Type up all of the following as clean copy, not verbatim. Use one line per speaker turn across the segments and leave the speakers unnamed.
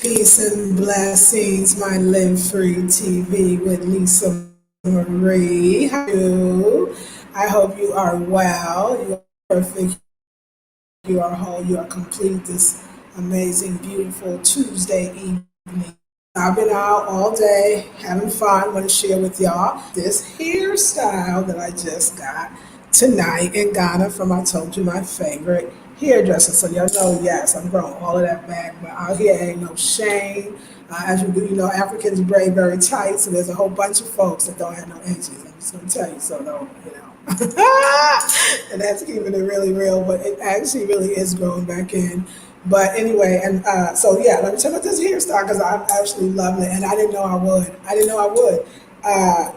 Peace and blessings, my Live Free TV with Lisa Marie. How are you? I hope you are well. You are perfect. You are whole. You are complete this amazing, beautiful Tuesday evening. I've been out all day having fun. I want to share with y'all this hairstyle that I just got tonight in Ghana from, I told you, my favorite hairdresser. So y'all know, yes, I'm growing all of that back, but out here ain't no shame. As you do, Africans braid very tight, so there's a whole bunch of folks that don't have no edges. I'm just gonna tell you, so don't. And that's keeping it really real, but it actually really is growing back in. But anyway, and so yeah, let me tell you about this hairstyle because I'm actually loving it, and I didn't know I would. I didn't know I would.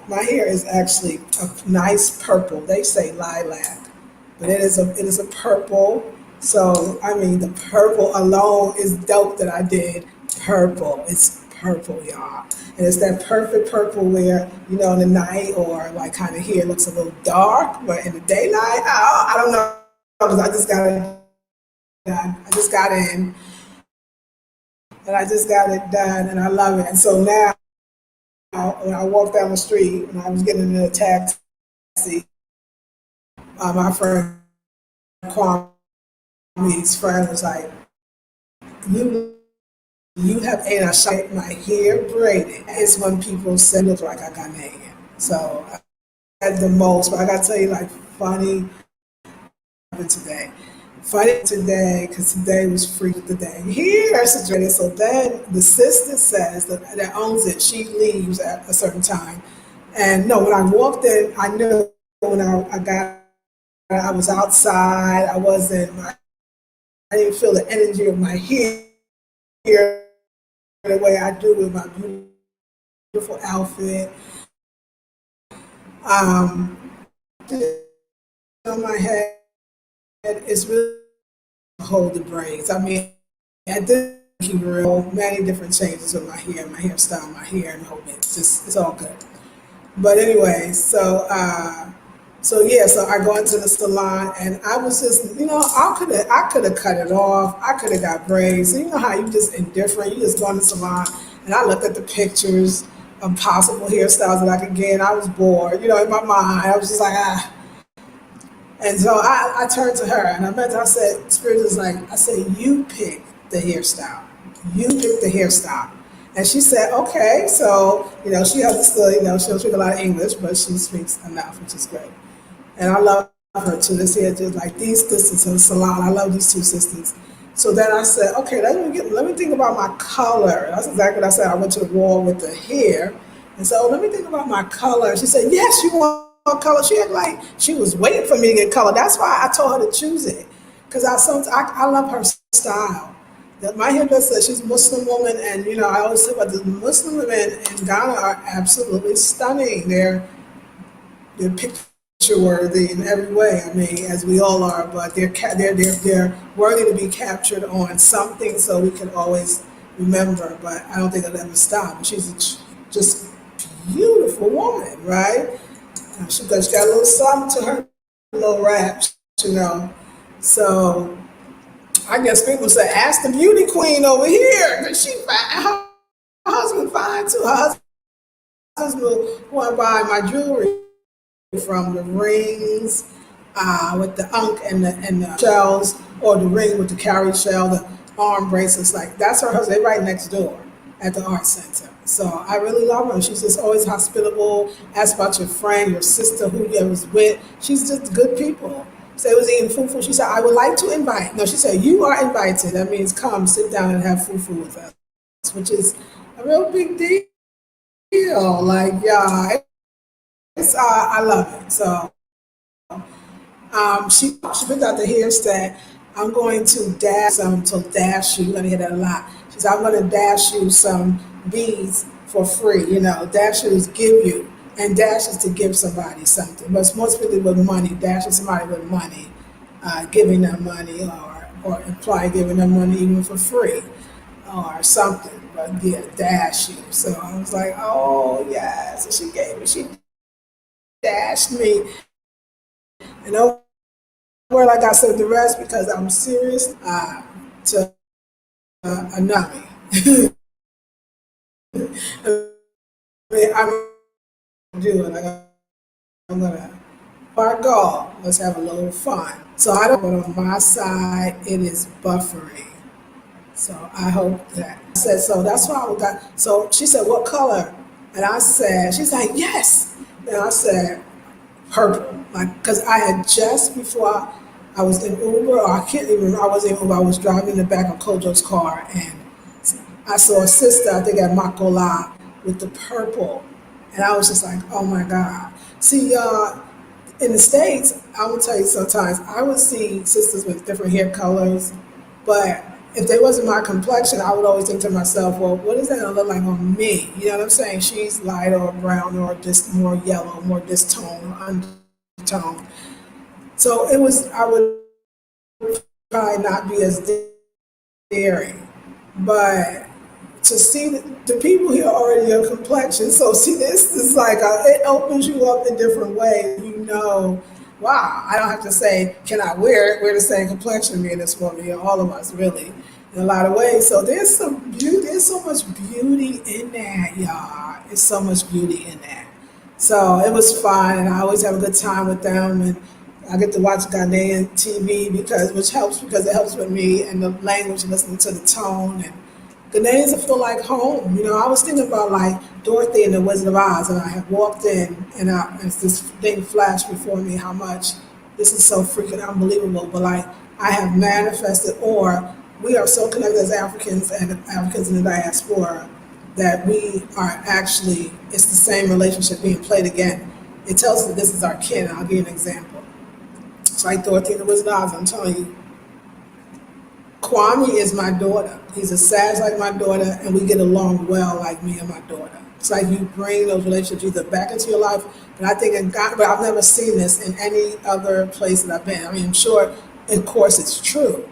My hair is actually a nice purple. They say lilac, but it is a purple. So I mean, the purple alone is dope that I did purple. It's purple, y'all, and it's that perfect purple where in the night or like kind of here it looks a little dark, but in the daylight, I don't know because I just got it done. I just got in and I just got it done, and I love it. And so now when I walk down the street, when I was getting in a taxi, my friend Kwame's friend was like, "You you have and I shot my hair braided." It's when people say look like I got naked. So at the most, but I gotta tell you, like, funny today. Funny today because today was free the day here. So then the sister says that owns it, she leaves at a certain time. And no, when I walked in, I knew when I was outside. I didn't feel the energy of my hair the way I do with my beautiful outfit. Um, on my head, it's really hold the braids. I mean, I did keep real many different changes with my hairstyle, my hair, and the whole bit. It's all good. But anyway, so yeah, so I go into the salon and I was just, I could have cut it off. I could have got braids. So you know how you just indifferent. You just go in the salon and I looked at the pictures of possible hairstyles that I could get. And I was bored, in my mind. I was just like, ah. And so I turned to her and I said, Spirit is like, I said, you pick the hairstyle. You pick the hairstyle. And she said, okay. So, she understood, she don't speak a lot of English, but she speaks enough, which is great. And I love her too. This here, just like these sisters in the salon. I love these two sisters. So then I said, okay, let me think about my color. That's exactly what I said. I went to the wall with the hair and said, let me think about my color. She said, yes, you want color. She had like she was waiting for me to get color. That's why I told her to choose it because I love her style. My hairdresser, she's a Muslim woman, and I always say about the Muslim women in Ghana are absolutely stunning. They're picture worthy in every way. I mean, as we all are, but they're worthy to be captured on something, so we can always remember. But I don't think it'll ever stop. She's just beautiful woman, right? She got a little something to her little raps, So I guess people say, ask the beauty queen over here. Cause she fine. Her husband fine too. Her husband want to buy my jewelry from the rings with the unk and the shells, or the ring with the cowrie shell, the arm bracelets. Like that's her husband. They right next door at the art center. So I really love her. She's just always hospitable. Ask about your friend, your sister, who you was with. She's just good people. So it was eating fufu. She said, I would like to invite. No, she said, you are invited. That means come sit down and have fufu with us, which is a real big deal. Like, yeah, I love it. So she picked out the hairstyle. I'm going to dash you. You're gonna hear that a lot. She said, I'm gonna dash you some beads for free. Dash is give you, and dash is to give somebody something. But most people with money, dashing somebody with money, giving them money, or imply giving them money even for free, or something. But yeah, dash you. So I was like, oh yeah. So she dashed me, and where like I said the rest because I'm serious to Anami. I'm doing like I'm gonna park off. Let's have a little fun. So I don't, but on my side it is buffering. So I hope that I said so. That's why I got. So she said, "What color?" And I said, "She's like, yes." And I said, "Purple." Like, because I had just before I was in Uber, or I can't even. I wasn't in Uber. I was driving in the back of Kojo's car, and I saw a sister. I think at Makola with the purple, and I was just like, "Oh my God!" See, in the States, I will tell you sometimes I would see sisters with different hair colors, but if they wasn't my complexion, I would always think to myself, well, what is that gonna look like on me? You know what I'm saying? She's light or brown or just more yellow, more this tone or undertone. So it was, I would probably not be as daring. But to see the people here already your complexion, so see this is like it opens you up in different ways. You know, wow, I don't have to say, can I wear it? We're the same complexion, me and this woman, you know, all of us really in a lot of ways. So there's some beauty, there's so much beauty in that, y'all. There's so much beauty in that. So it was fun, and I always have a good time with them. And I get to watch Ghanaian TV because, which helps because it helps with me and the language and listening to the tone. And Ghanaians feel like home. You know, I was thinking about like Dorothy and the Wizard of Oz, and I had walked in, and this thing flashed before me how much this is so freaking unbelievable. But like I have manifested, or we are so connected as Africans and Africans in the diaspora that we are actually, it's the same relationship being played again. It tells us that this is our kin. I'll give you an example. It's like Dorothy and the Wizard of Oz. I'm telling you, Kwame is my daughter. He's a Sag like my daughter, and we get along well like me and my daughter. It's like you bring those relationships either back into your life, and I think in God, but I've never seen this in any other place that I've been. I mean, I'm sure, of course, it's true,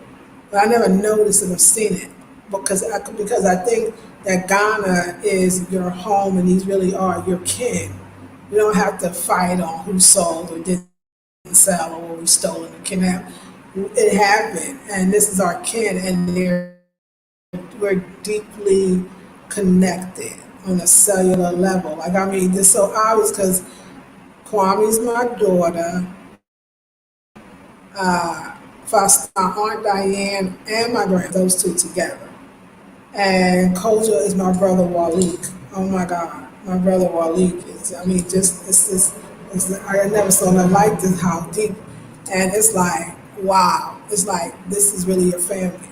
but I never noticed it or seen it because I think that Ghana is your home, and these really are your kin. We don't have to fight on who sold or didn't sell or what we stole and kidnapped. It happened, and this is our kin, and we're deeply connected on a cellular level. Like, I mean, it's so obvious because Kwame's my daughter, Faustina, my Aunt Diane, and my grand, those two together. And Koja is my brother Walik. Oh my God, my brother Walik is, I mean, just, I never saw nothing like this, how deep. And it's like, wow, it's like, this is really your family.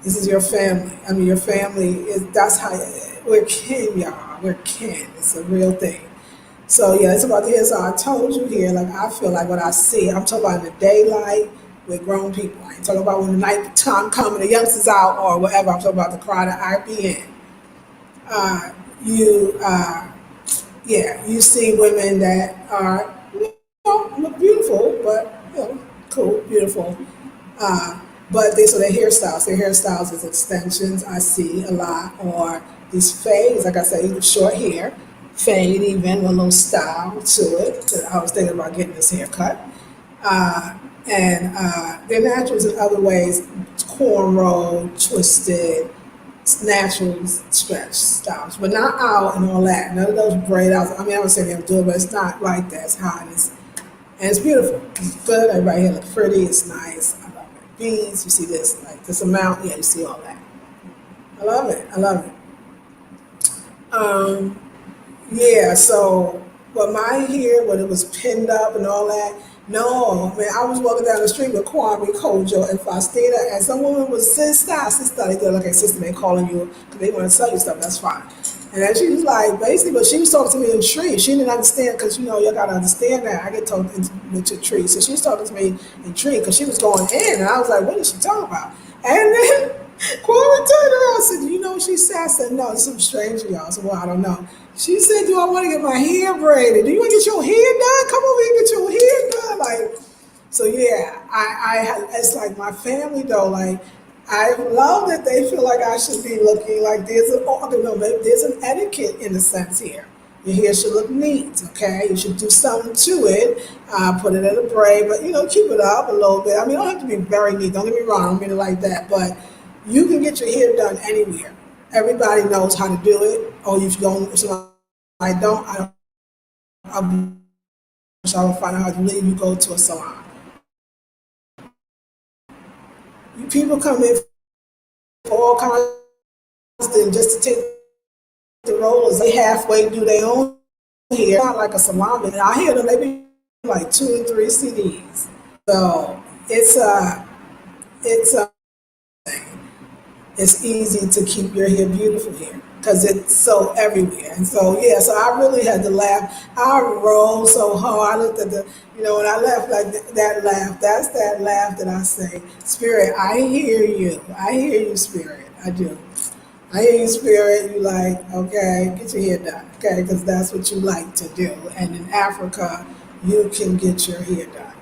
This is your family. I mean, your family is, that's how, we're kin, y'all. We're kin. It's a real thing. So yeah, it's about the here. So I told you here, like I feel like what I see, I'm talking about in the daylight with grown people. I ain't talking about when the night time comes and the youngsters out or whatever. I'm talking about the crowd that I be in. Uh, you, yeah, you see women that are, you know, look beautiful, but you know, cool, beautiful. Uh, but they, so their hairstyles is extensions. I see a lot, or these fades. Like I said, either short hair, fade, even with a little style to it. So I was thinking about getting this haircut. And they're naturals in other ways, cornrow, twisted, natural stretch styles, but not out and all that. None of those braid outs. I mean, I would say they do it, but it's not like that. It's hot. And it's beautiful. It's good. Everybody here looks pretty. It's nice. I love it. Beads. You see this, like this amount. Yeah, you see all that. I love it. I love it. Um, Yeah, so but my hair, when it was pinned up and all that, no, man, I was walking down the street with Kwame, Kojo, and Faustina, and some woman was sister. They go, okay, sister, they calling you because they want to tell you stuff. That's fine. And then she was like, basically, but she was talking to me in tree. She didn't understand because you know you gotta understand that I get talked into tree. So she was talking to me in tree because she was going in, and I was like, what is she talking about? And then Kwame turned around and said, you know what she said? I said, no, it's some stranger, y'all. I said, well, I don't know. She said, do I want to get my hair braided? Do you want to get your hair done? Come over here and get your hair done. Like, so yeah, it's like my family though, like, I love that they feel like I should be looking like I don't know, maybe there's an etiquette in a sense here. Your hair should look neat, okay? You should do something to it, put it in a braid, but you know, keep it up a little bit. I mean, it don't have to be very neat. Don't get me wrong, I don't mean it like that, but you can get your hair done anywhere. Everybody knows how to do it. Or if you don't, if somebody don't, I will find out how to do it. You go to a salon. You people come in for all kinds of things just to take the rollers. They halfway do their own hair, not like a salon. And I hear them, they be like 2 and 3 CDs. So it's it's easy to keep your hair beautiful here because it's so everywhere. And so, yeah, so I really had to laugh. I rolled so hard. I looked at when I laughed like that laugh, that's that laugh that I say, Spirit, I hear you. I hear you, Spirit. I do. I hear you, Spirit. You like, okay, get your hair done, okay, because that's what you like to do. And in Africa, you can get your hair done.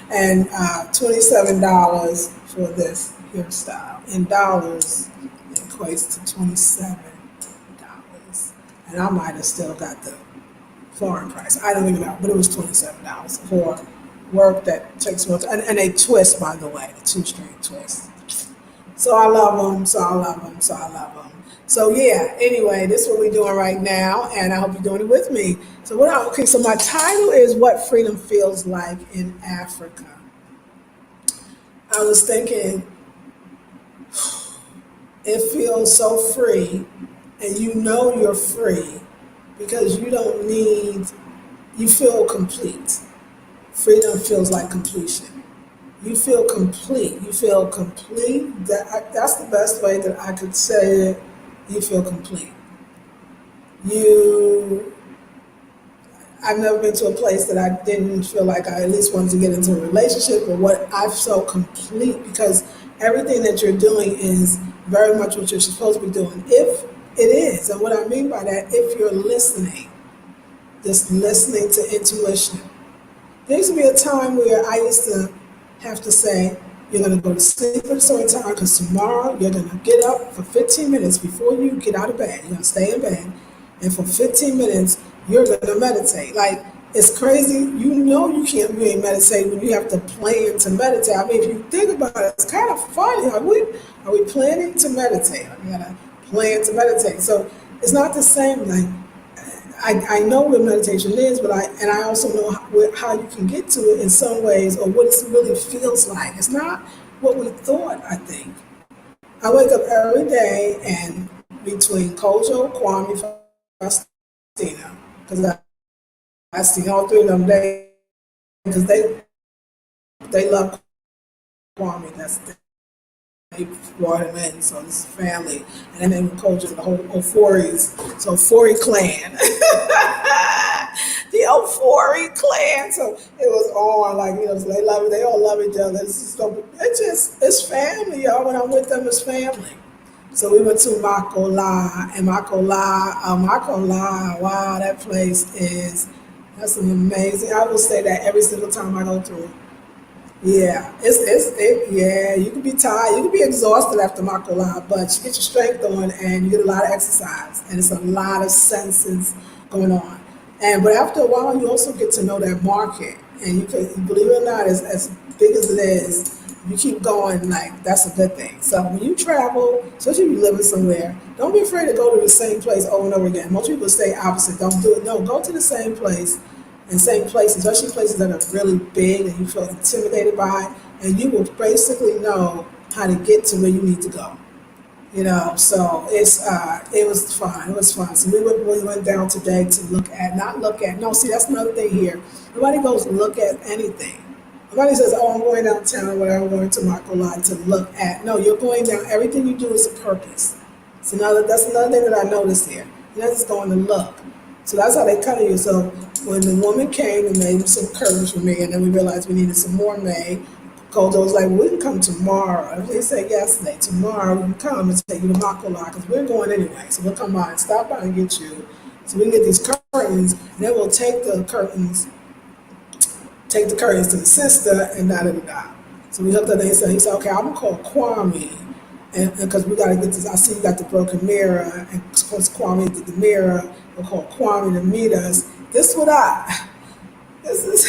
And $27 for this hairstyle. In dollars, it equates to $27. And I might have still got the foreign price. I don't even know, but it was $27 for work that takes more time. And a twist, by the way, a 2-string twist. So I love them, so I love them, so I love them. So yeah, anyway, this is what we're doing right now, and I hope you're doing it with me. So so my title is What Freedom Feels Like in Africa. I was thinking, it feels so free, and you know you're free because you feel complete. Freedom feels like completion. You feel complete. You feel complete. That's the best way that I could say it. You feel complete. I've never been to a place that I didn't feel like I at least wanted to get into a relationship, or what I felt complete because everything that you're doing is very much what you're supposed to be doing. If it is, and what I mean by that, if you're listening, just listening to intuition. There used to be a time where I used to have to say, you're going to go to sleep at a certain time because tomorrow you're going to get up for 15 minutes before you get out of bed. You're going to stay in bed. And for 15 minutes, you're going to meditate. Like, it's crazy. You ain't meditate when you have to plan to meditate. I mean, if you think about it, it's kind of funny. Are we planning to meditate? We got to plan to meditate. So it's not the same. Like, I know what meditation is, but I also know how you can get to it in some ways, or what it really feels like. It's not what we thought, I think. I wake up every day, and between Kojo, Kwame, Faustina, because I see all 3 of them days, because they love Kwame. They brought him in, so this is family. And then Kojo, the whole Ofori's, so Ofori clan. The Ofori clan. So it was on, like, so they all love each other. It's family, y'all. When I'm with them, it's family. So we went to Makola, and Makola, wow, that place that's an amazing. I will say that every single time I go through. Yeah, yeah, you can be tired, you can be exhausted after Makola, but you get your strength on and you get a lot of exercise, and it's a lot of senses going on. But after a while, you also get to know that market, and you can, believe it or not, as big as it is, you keep going, like, that's a good thing. So when you travel, especially if you're living somewhere, don't be afraid to go to the same place over and over again. Most people say opposite, don't do it. No, go to the same place and same places, especially places that are really big and you feel intimidated by, and you will basically know how to get to where you need to go. So it was fun. It was fun. So we went down today to see, that's another thing here. Nobody goes look at anything. Nobody says, oh, I'm going downtown or whatever, I'm going to Makola to look at. No, you're going down. Everything you do is a purpose. That's another thing that I noticed here. You're not just going to look. So that's how they come to you. So when the woman came and made some curtains for me, and then we realized we needed some more made, Kojo was like, well, we can come tomorrow. They said yesterday, tomorrow we can come and take you to Makola because we're going anyway. So we'll come by and stop by and get you. So we can get these curtains, and then we'll take the curtains to the sister, and da-da-da-da. So we hooked up there, he said, okay, I'm going to call Kwame, and because we got to get this, I see you got the broken mirror, and once Kwame did the mirror, we'll call Kwame to meet us. This is heaven. This is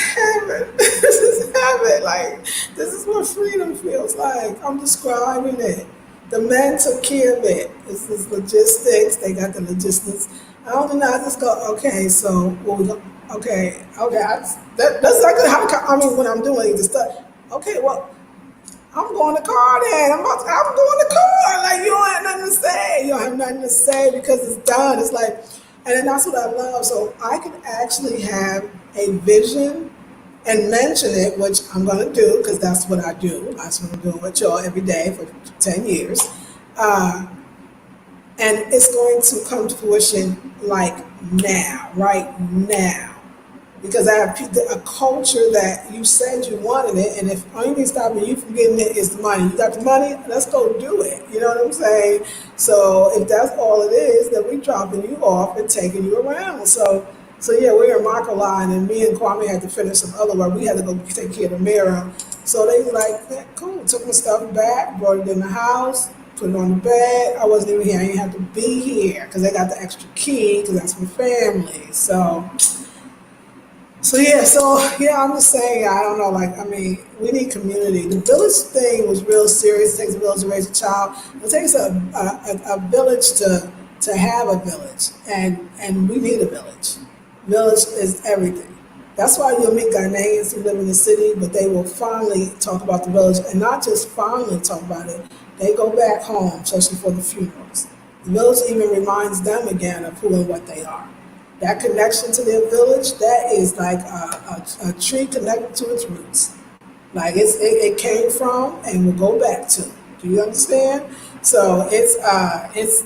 heaven. Like, this is what freedom feels like. I'm describing it. The men took care of it. This is logistics. They got the logistics. I don't know. I just go, okay, so, well, we go, okay. That's not good. I mean, when I'm doing the stuff, okay, well, I'm going to car then. I'm going to car. Like, you don't have nothing to say. You don't have nothing to say because it's done. It's like, and then that's what I love. So I can actually have a vision and mention it, which I'm going to do because that's what I do. That's what I'm doing with y'all every day for 10 years. Uh, and it's going to come to fruition like now, right now. Because I have a culture that you said you wanted it, and if only thing stopping you from getting it is the money. You got the money, let's go do it. You know what I'm saying? So if that's all it is, then we dropping you off and taking you around. So yeah, we're in Marco line, and me and Kwame had to finish some other work. We had to go take care of the mirror. So they were like, yeah, cool. Took my stuff back, brought it in the house, put it on the bed. I wasn't even here. I didn't have to be here because I got the extra key because that's my family. So I'm just saying, I don't know, like, I mean, we need community. The village thing was real serious. It takes a village to raise a child. It takes a village to have a village, and we need a village. Village is everything. That's why you'll meet Ghanaians who live in the city, but they will finally talk about the village, and not just finally talk about it. They go back home, especially for the funerals. The village even reminds them again of who and what they are. That connection to their village, that is like a tree connected to its roots. Like it came from and will go back to. Do you understand? So it's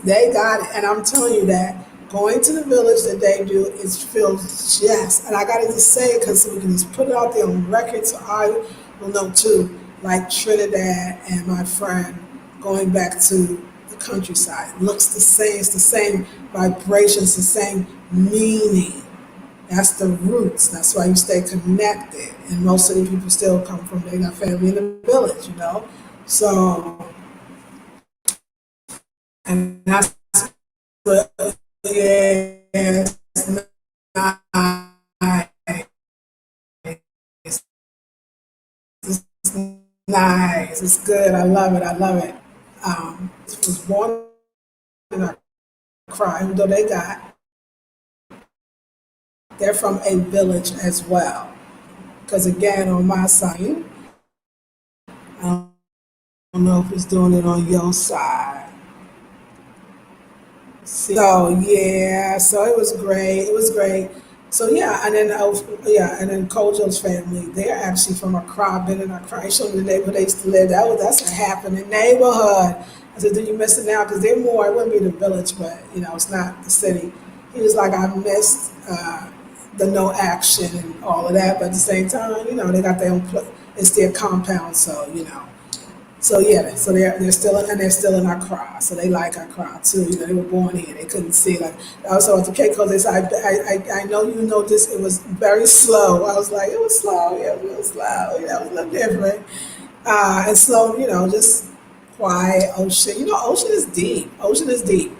they got it, and I'm telling you that going to the village that they do, it feels just. And I got to just say it because we can just put it out there on record, so I will know too. Like Trinidad and my friend going back to the countryside, it looks the same. It's the same vibrations, the same meaning. That's the roots. That's why you stay connected. And most of the people still come from, they got family in the village, you know? So, and that's what, yeah, it's nice. It's nice. It's good. I love it. I love it. It was born in a cry, even though they're from a village as well. Because again, on my side, I don't know if it's doing it on your side. So yeah, so it was great. It was great. So yeah, and then Kojo's family, they're actually from Accra, been in Accra. He showed me the neighborhood they used to live. That's a happening neighborhood. I said, do you miss it now? Because they're more. It wouldn't be the village, but it's not the city. He was like, I missed the no action and all of that, but at the same time, they got their own. It's their compound, so so yeah, so they're still in Accra, so they like Accra too. They were born here. They couldn't see like also at the Cape Coast. They said, I know you know this. It was very slow. I was like, it was slow. Yeah, it was slow. It was a little different. And slow. Just quiet. Ocean. Ocean is deep. Ocean is deep.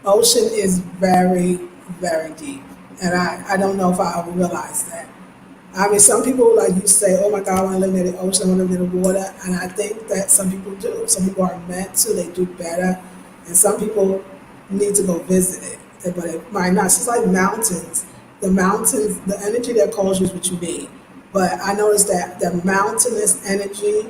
Ocean is very very deep, and I don't know if I ever realized that. I mean, some people, like you say, oh my God, I want to live near the ocean, I want to live near the water. And I think that some people do. Some people are meant to, they do better. And some people need to go visit it, but it might not. It's just like mountains. The mountains, the energy that calls you is what you need. But I noticed that the mountainous energy,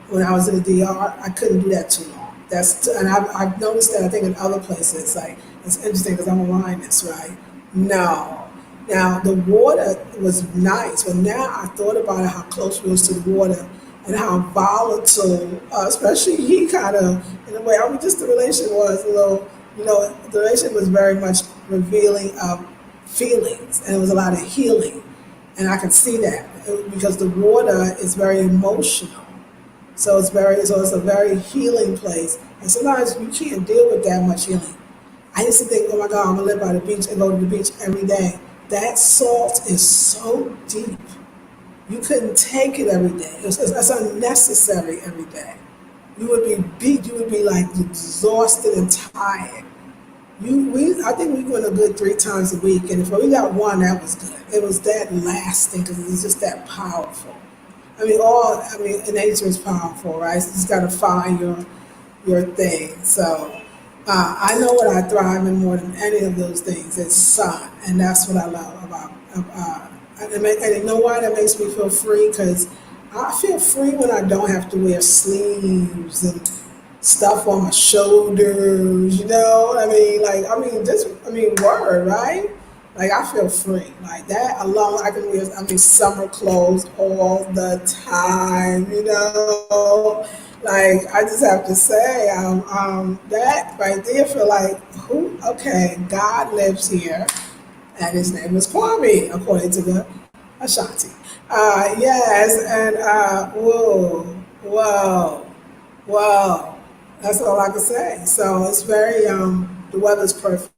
when I was in the DR, I couldn't do that too long. And I've noticed that I think in other places, like, it's interesting because I'm a lioness, right? No. Now, the water was nice, but now I thought about it, how close we was to the water and how volatile, especially he kind of, in a way, I mean, just the relation was a little, the relation was very much revealing of feelings, and it was a lot of healing. And I could see that because the water is very emotional. So it's a very healing place. And sometimes you can't deal with that much healing. I used to think, oh my God, I'm gonna live by the beach and go to the beach every day. That salt is so deep. You couldn't take it every day. It's unnecessary every day. You would be beat. You would be like exhausted and tired. I think we went a good 3 times a week, and if we got one, that was good. It was that lasting because it's just that powerful. I mean, nature is powerful, right? So you just got to find your thing. So I know what I thrive in more than any of those things is sun, and that's what I love about. And you know why that makes me feel free? Because I feel free when I don't have to wear sleeves and stuff on my shoulders. You know, word, right? Like I feel free, like that alone. I can wear, summer clothes all the time. You know, like I just have to say, that right there feel like who? Okay, God lives here, and His name is Kwame, according to the Ashanti. Yes, and whoa, whoa, whoa. That's all I can say. So it's very the weather's perfect.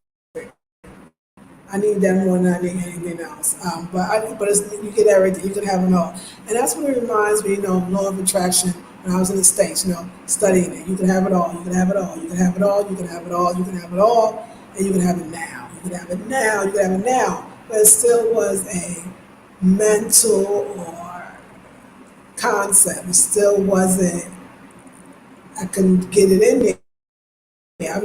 I need that more than I need anything else. You get everything. You can have it all, and that's what it reminds me. Law of attraction. When I was in the States, studying it, you can have it all. You can have it all. You can have it all. You can have it all. You can have it all, and you can have it now. You can have it now. You can have it now. But it still was a mental or concept. It still wasn't. I couldn't get it in there.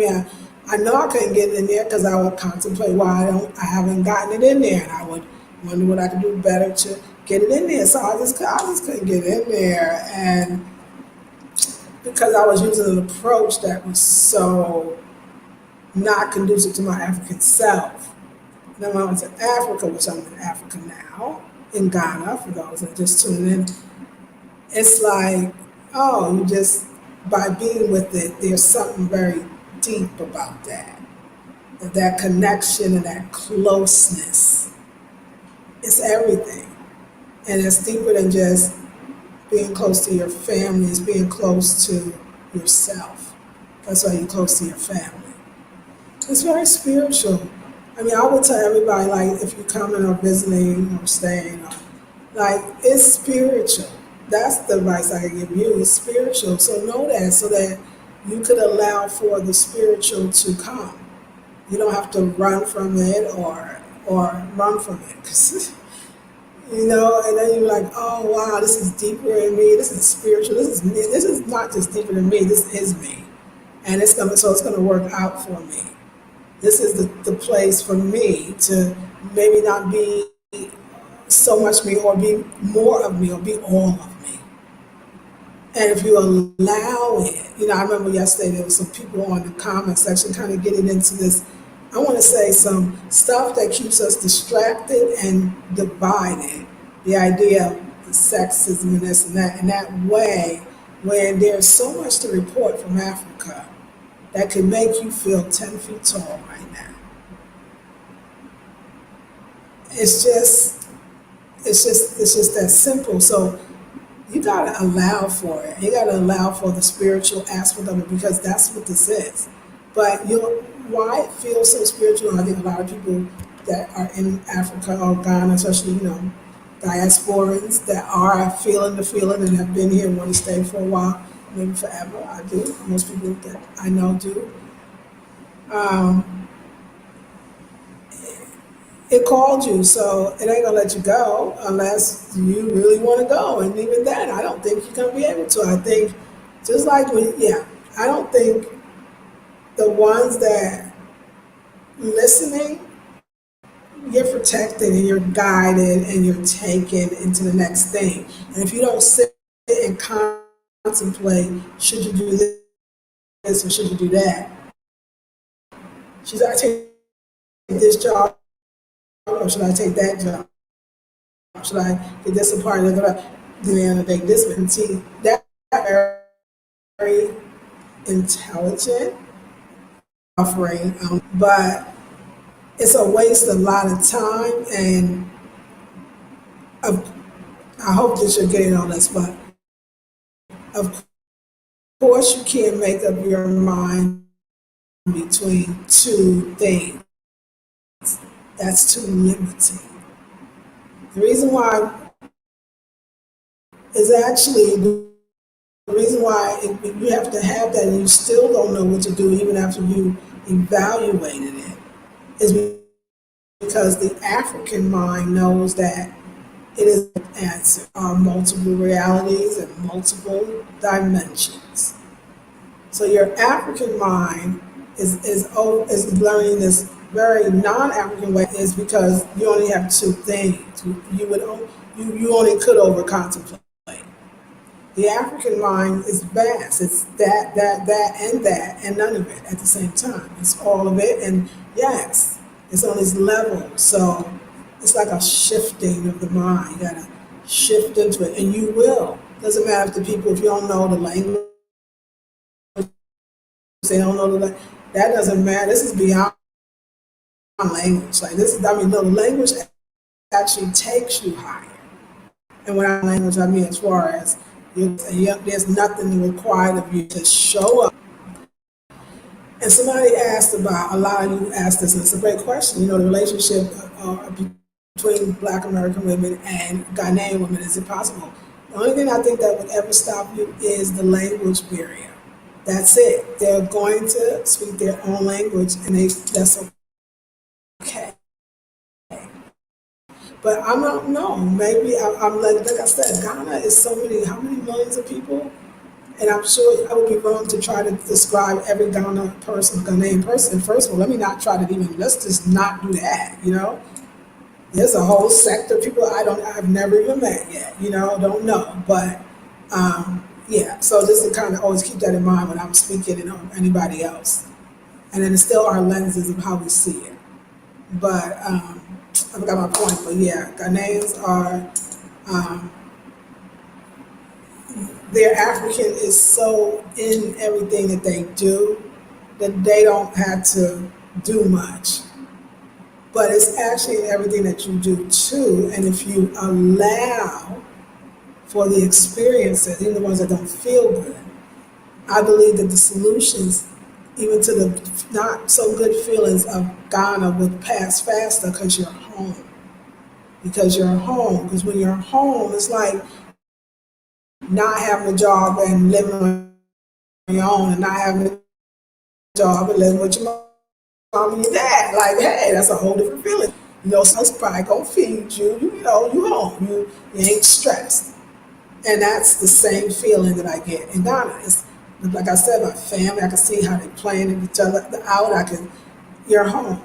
I know I couldn't get it in there because I would contemplate why I haven't gotten it in there, and I would wonder what I could do better to get it in there. So I just couldn't get in there, and because I was using an approach that was so not conducive to my African self. Then when I went to Africa, which I'm in Africa now, in Ghana, for those that just tuned in, it's like, oh, you just, by being with it, there's something very deep about that. That connection and that closeness. It's everything. And it's deeper than just being close to your family, it's being close to yourself. That's why you're close to your family. It's very spiritual. I would tell everybody, like, if you're coming or visiting or staying, it's spiritual. That's the advice I can give you. It's spiritual. So know that, so that you could allow for the spiritual to come. You don't have to run from it or run from it. 'Cause, and then you're like, oh wow, this is deeper in me. This is spiritual. This is me. This is not just deeper than me. This is me, and it's gonna work out for me. This is the place for me to maybe not be so much me, or be more of me, or be all of me. And if you allow it, I remember yesterday there was some people on the comment section kind of getting into this, I want to say, some stuff that keeps us distracted and divided. The idea of the sexism and this and that, in that way, when there's so much to report from Africa that could make you feel 10 feet tall right now. It's just that simple. So you gotta allow for it. You gotta allow for the spiritual aspect of it, because that's what this is. But why it feels so spiritual? I think a lot of people that are in Africa or Ghana, especially diasporans that are feeling the feeling and have been here and want to stay for a while, maybe forever. I do. Most people that I know do. It called you, so it ain't gonna let you go unless you really want to go. And even then, I don't think you're gonna be able to. I think, just like I don't think the ones that listening, you're protected and you're guided and you're taken into the next thing. And if you don't sit and contemplate, should you do this or should you do that? Should I take this job or should I take that job? Should I get this apartment? Then I take this one. See, that's very intelligent offering, but it's a waste of a lot of time. And I hope that you're getting all this, but of course you can't make up your mind between two things. That's too limiting. The reason why is actually the reason why you have to have that and you still don't know what to do even after you evaluated it is because the African mind knows that it is an answer, multiple realities and multiple dimensions. So your African mind is learning this very non-African way is because you only have two things. You only could over contemplate. The African mind is vast. It's that, and none of it at the same time. It's all of it, and yes, it's on this level. So it's like a shifting of the mind. You gotta shift into it, and you will. Doesn't matter if the people, if you don't know the language, they don't know the language. That doesn't matter. This is beyond language. Like this is, I mean, no, the language actually takes you higher. And when I language, I mean as far as there's nothing required of you to show up. And somebody asked about, a lot of you asked this, and it's a great question. You know, the relationship between Black American women and Ghanaian women, is it possible? The only thing I think that would ever stop you is the language barrier. That's it. They're going to speak their own language, and that's okay. But I don't know. Maybe I'm like I said, Ghana is so many, how many millions of people? And I'm sure I would be wrong to try to describe every Ghanaian person. First of all, let me not try to even, let's just not do that, you know? There's a whole sector of people I've never even met yet, you know, don't know. But yeah, so just to kind of always keep that in mind when I'm speaking and anybody else. And then it's still our lenses of how we see it. But I forgot my point, but yeah, Ghanaians are, their African is so in everything that they do that they don't have to do much. But it's actually in everything that you do too. And if you allow for the experiences, even the ones that don't feel good, I believe that the solutions, even to the not so good feelings of Ghana, would pass faster because you're home. Because you're home. Because when you're home, it's like not having a job and living on your own, and not having a job and living with your mom and your dad. Like, hey, that's a whole different feeling. You know, someone's probably gonna feed you. You know, you home. You ain't stressed. And that's the same feeling that I get in Ghana. It's, like I said, my family, I can see how they're playing each other out. You're home,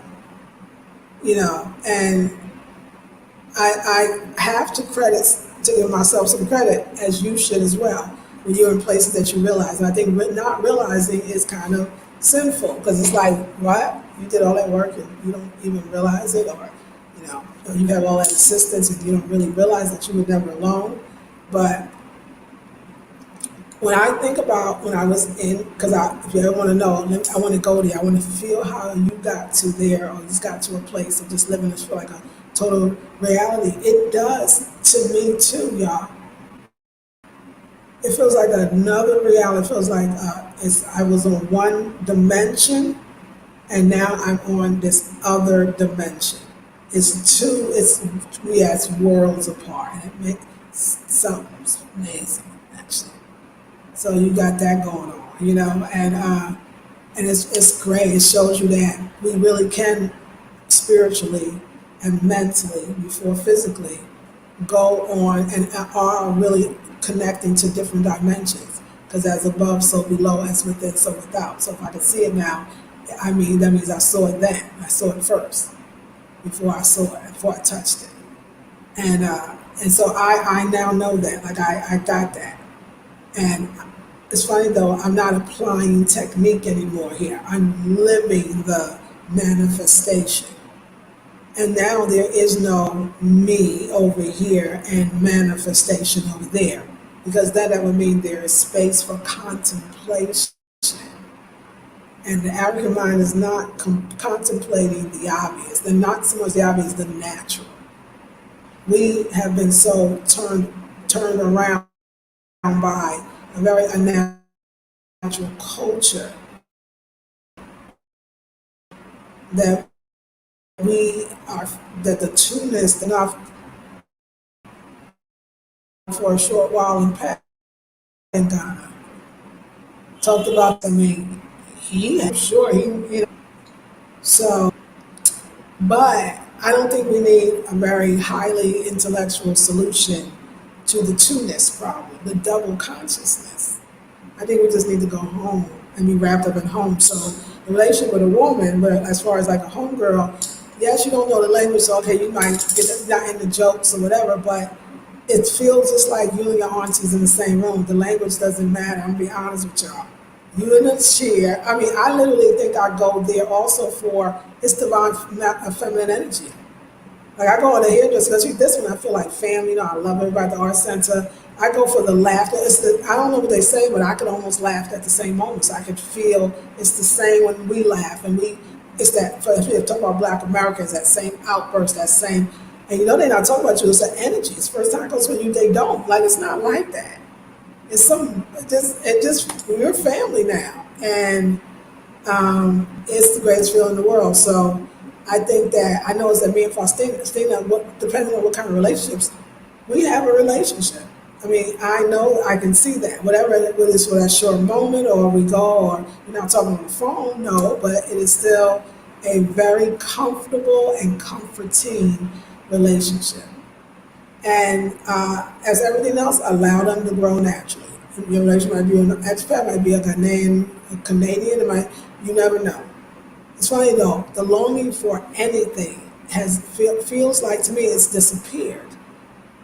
you know, and I have to give myself some credit, as you should as well, when you're in places that you realize. And I think not realizing is kind of sinful, because it's like, what? You did all that work and you don't even realize it, or, you know, you have all that assistance and you don't really realize that you were never alone. But when I think about when I was in, because if you ever want to know, I want to go there. I want to feel how you got to there, or just got to a place of just living this feel like a total reality. It does to me too, y'all. It feels like another reality. It feels like I was on one dimension, and now I'm on this other dimension. It's worlds apart, and it makes something amazing, actually. So you got that going on, you know, and it's great. It shows you that we really can spiritually and mentally before physically go on and are really connecting to different dimensions. Because as above, so below, as within, so without. So if I can see it now, I mean, that means I saw it then. I saw it first before I saw it, before I touched it. And so I now know that, like I got that. And it's funny though, I'm not applying technique anymore here. I'm living the manifestation. And now there is no me over here and manifestation over there. Because then that would mean there is space for contemplation. And the African mind is not contemplating the obvious. They're not so much the obvious, the natural. We have been so turned around by a very unnatural culture that that the two-ness enough for a short while in past in Ghana. Talked about, I mean, I'm sure you know. So, but I don't think we need a very highly intellectual solution to the two-ness problem, the double consciousness. I think we just need to go home and be wrapped up in home. So the relationship with a woman, but as far as like a homegirl, yes, you don't know the language, so okay, you might get not into jokes or whatever, but it feels just like you and your aunties in the same room. The language doesn't matter. I'm gonna be honest with y'all. You in a chair. I mean, I literally think I go there also for it's divine feminine energy. Like I go in here just especially this one, I feel like family. You know, I love everybody at the art center. I go for the laughter. I don't know what they say, but I could almost laugh at the same moments. I could feel it's the same when we laugh and we. It's that if we talk about Black Americans, that same outburst, that same. And you know they're not talking about you. It's the energy. It's the first time it goes when you. They don't like. It's not like that. It's some. It just we're family now, and it's the greatest feeling in the world. So I think that I know it's that me and Faustina, depending on what kind of relationships, we have a relationship. I mean, I know I can see that. Whatever, whether it's for that short moment or we go or you're not talking on the phone, no, but it is still a very comfortable and comforting relationship. And as everything else, allow them to grow naturally. Your relationship might be an expat, might be a Ghanaian, a Canadian, you never know. It's funny though, the longing for anything feels like to me it's disappeared.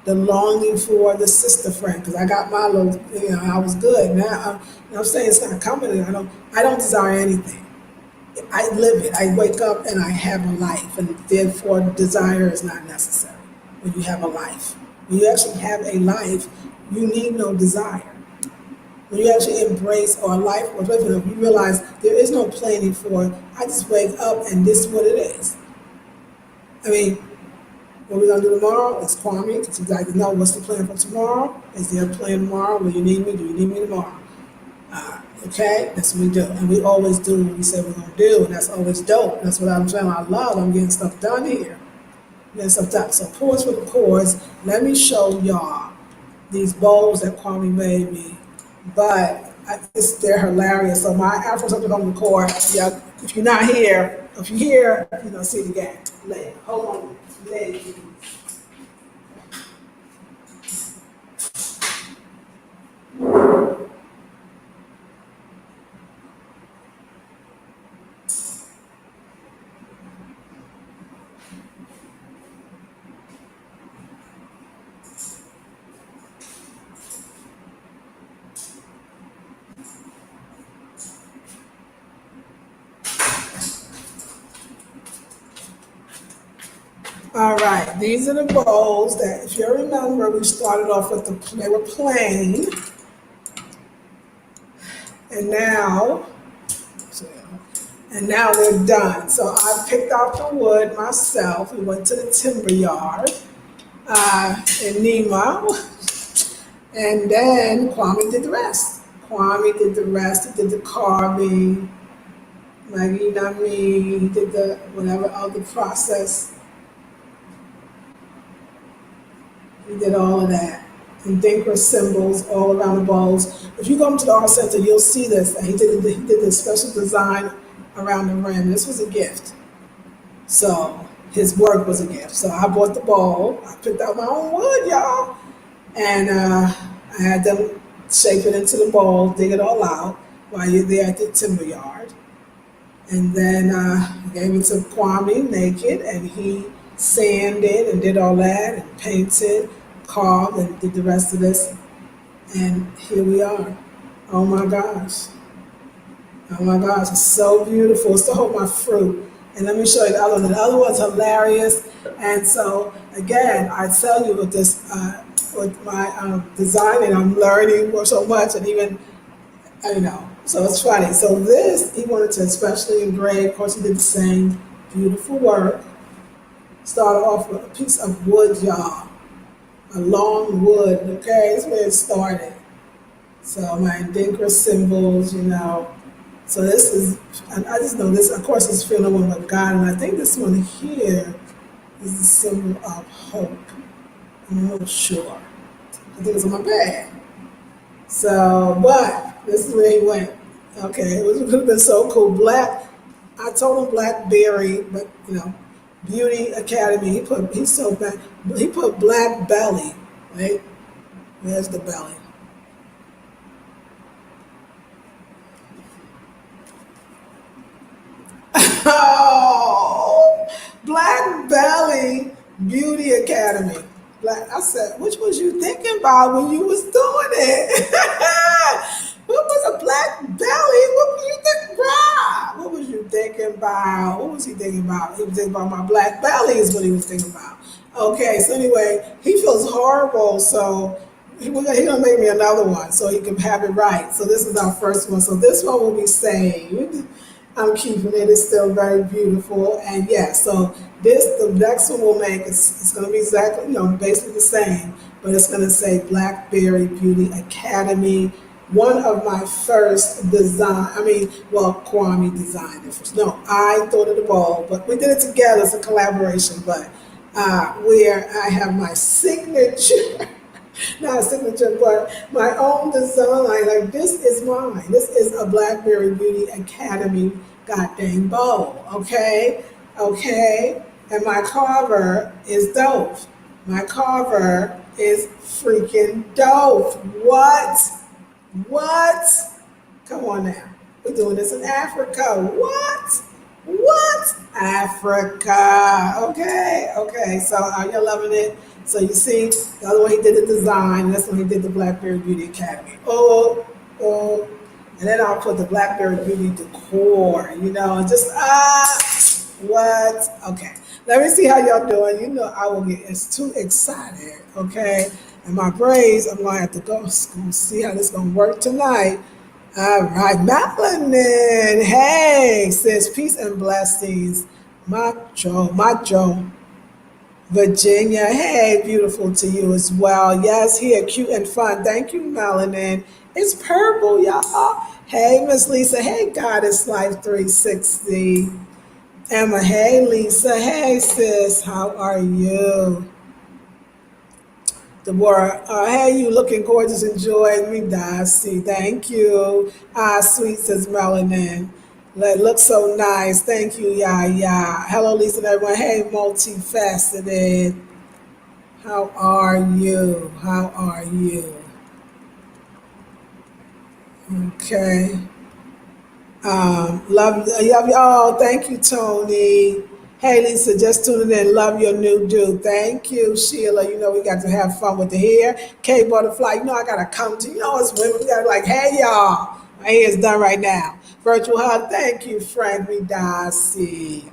The longing for the sister friend, because I got my little, I was good. Now, I'm saying it's not coming. I don't desire anything. I live it. I wake up and I have a life, and therefore desire is not necessary. When you have a life, when you actually have a life, you need no desire. When you actually embrace or life or living, you realize there is no planning for it. I just wake up and this is what it is. I mean, what we're gonna do tomorrow is Kwame, because you guys know what's the plan for tomorrow. Is there a plan tomorrow? Will you need me? Do you need me tomorrow? Okay, that's what we do. And we always do what we say we're gonna do, and that's always dope. That's what I'm saying. I love. I'm getting stuff done here. Getting stuff done. So pause for the chords. Let me show y'all these bowls that Kwame made me. But they're hilarious. So my Afro's up on the chord. Yeah, if you're not here, if you're here, you're gonna see it again. Hold on. All right, these are the bowls that, if you remember, we started off with they were plain, and now, they're done. So I picked out the wood myself. We went to the timber yard in Nima, and then Kwame did the rest. Kwame did the rest. He did the carving. Maggie, not me. He did the whatever other process. He did all of that. And Dinkra symbols all around the bowls. If you go into the art center, you'll see this. And he did this special design around the rim. This was a gift. So his work was a gift. So I bought the bowl. I picked out my own wood, y'all. And I had them shape it into the bowl, dig it all out while you're there at the timber yard. And then I gave it to Kwame naked, and he sanded and did all that and painted, carved, and did the rest of this. And here we are. Oh my gosh. Oh my gosh, it's so beautiful. It's to hold my fruit. And let me show you the other one. The other one's hilarious. And so again, I tell you with this, with my designing, I'm learning so much, and even, so it's funny. So this, he wanted to especially engrave. Of course, he did the same beautiful work. Started off with a piece of wood, y'all. A long wood, okay? That's where it started. So my Dinkra symbols, So this is, I just know this, of course, it's feeling one with God, and I think this one here is the symbol of hope. I'm not sure. I think it's on my bag. So, but this is where he went. Okay, it would have been so cool. I told him Blackberry, but Beauty Academy. He put black belly, right? There's the belly. Beauty Academy. Like I said, which was you thinking about when you was doing it? What was a black belly? What was you thinking about? What was you thinking about? What was he thinking about? He was thinking about my black belly is what he was thinking about. Okay, so anyway, he feels horrible, so he gonna make me another one so he can have it right. So this is our first one. So this one will be saved. I'm keeping it. It's still very beautiful. And yeah, so the next one we'll make it's going to be exactly, basically the same, but it's going to say Blackberry Beauty Academy. One of my first design, well, Kwame designed it first. No, I thought of the ball, but we did it together. It's a collaboration, but where I have my signature not a signature, but my own design. Like this is mine. This is a Blackberry Beauty Academy goddamn bowl. Okay, okay. And my carver is dope. My carver is freaking dope. What? What? Come on now. We're doing this in Africa. What? What? Africa. Okay, okay. So are you loving it? So you see, the other one he did the design, and that's when he did the Blackberry Beauty Academy. Oh, oh. And then I'll put the Blackberry Beauty decor, and just, what? Okay. Let me see how y'all doing. I will get it's too excited, okay? And my braids, I'm going to have to go see how this is going to work tonight. All right, Melanin. Hey, sis, peace and blessings. Macho. Virginia, hey, beautiful to you as well. Yes, here, cute and fun. Thank you, Melanin. It's purple, y'all. Hey, Miss Lisa. Hey, Goddess Life 360. Emma, hey, Lisa. Hey, sis. How are you? Deborah, hey, you looking gorgeous. Enjoy me, Darcy. Thank you. Sweet, says Melanin. Look so nice. Thank you, yeah. Hello, Lisa and everyone. Hey, multifaceted. How are you? How are you? Okay. Love you. Oh, thank you, Tony. Hey, Lisa, just tuning in. Love your new dude. Thank you, Sheila. We got to have fun with the hair. K Butterfly, I got to come to, us women. We got to like, hey, y'all. My hair is done right now. Virtual hug. Thank you, Frankie Darcy.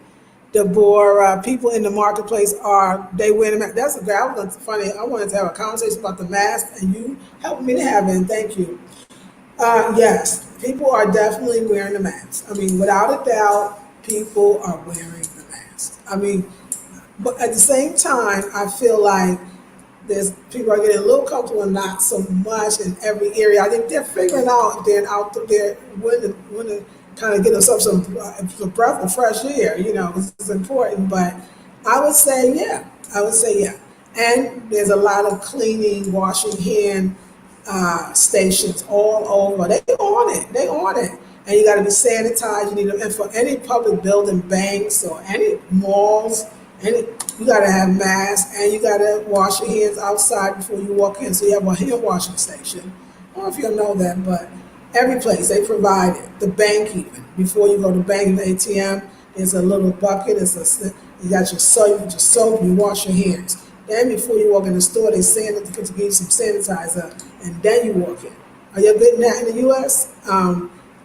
Deborah, people in the marketplace they wear the mask. That's that was funny. I wanted to have a conversation about the mask, and you helped me to have it. And thank you. Yes, people are definitely wearing the mask. Without a doubt, people are wearing the mask. But at the same time, I feel like there's people are getting a little comfortable and not so much in every area. I think they're figuring out then out there when to kind of get themselves some breath of fresh air. It's important. But I would say yeah. I would say yeah. And there's a lot of cleaning, washing hand stations all over. They on it. They on it. And you got to be sanitized. You need to, and for any public building, banks or any malls, you got to have masks, and you got to wash your hands outside before you walk in. So you have a hand washing station. I don't know if you know that, but every place they provide it. The bank even before you go to the bank and the ATM, there's a little bucket. You got your soap. You wash your hands. Then before you walk in the store, they give you some sanitizer, and then you walk in. Are you getting that in the U.S.?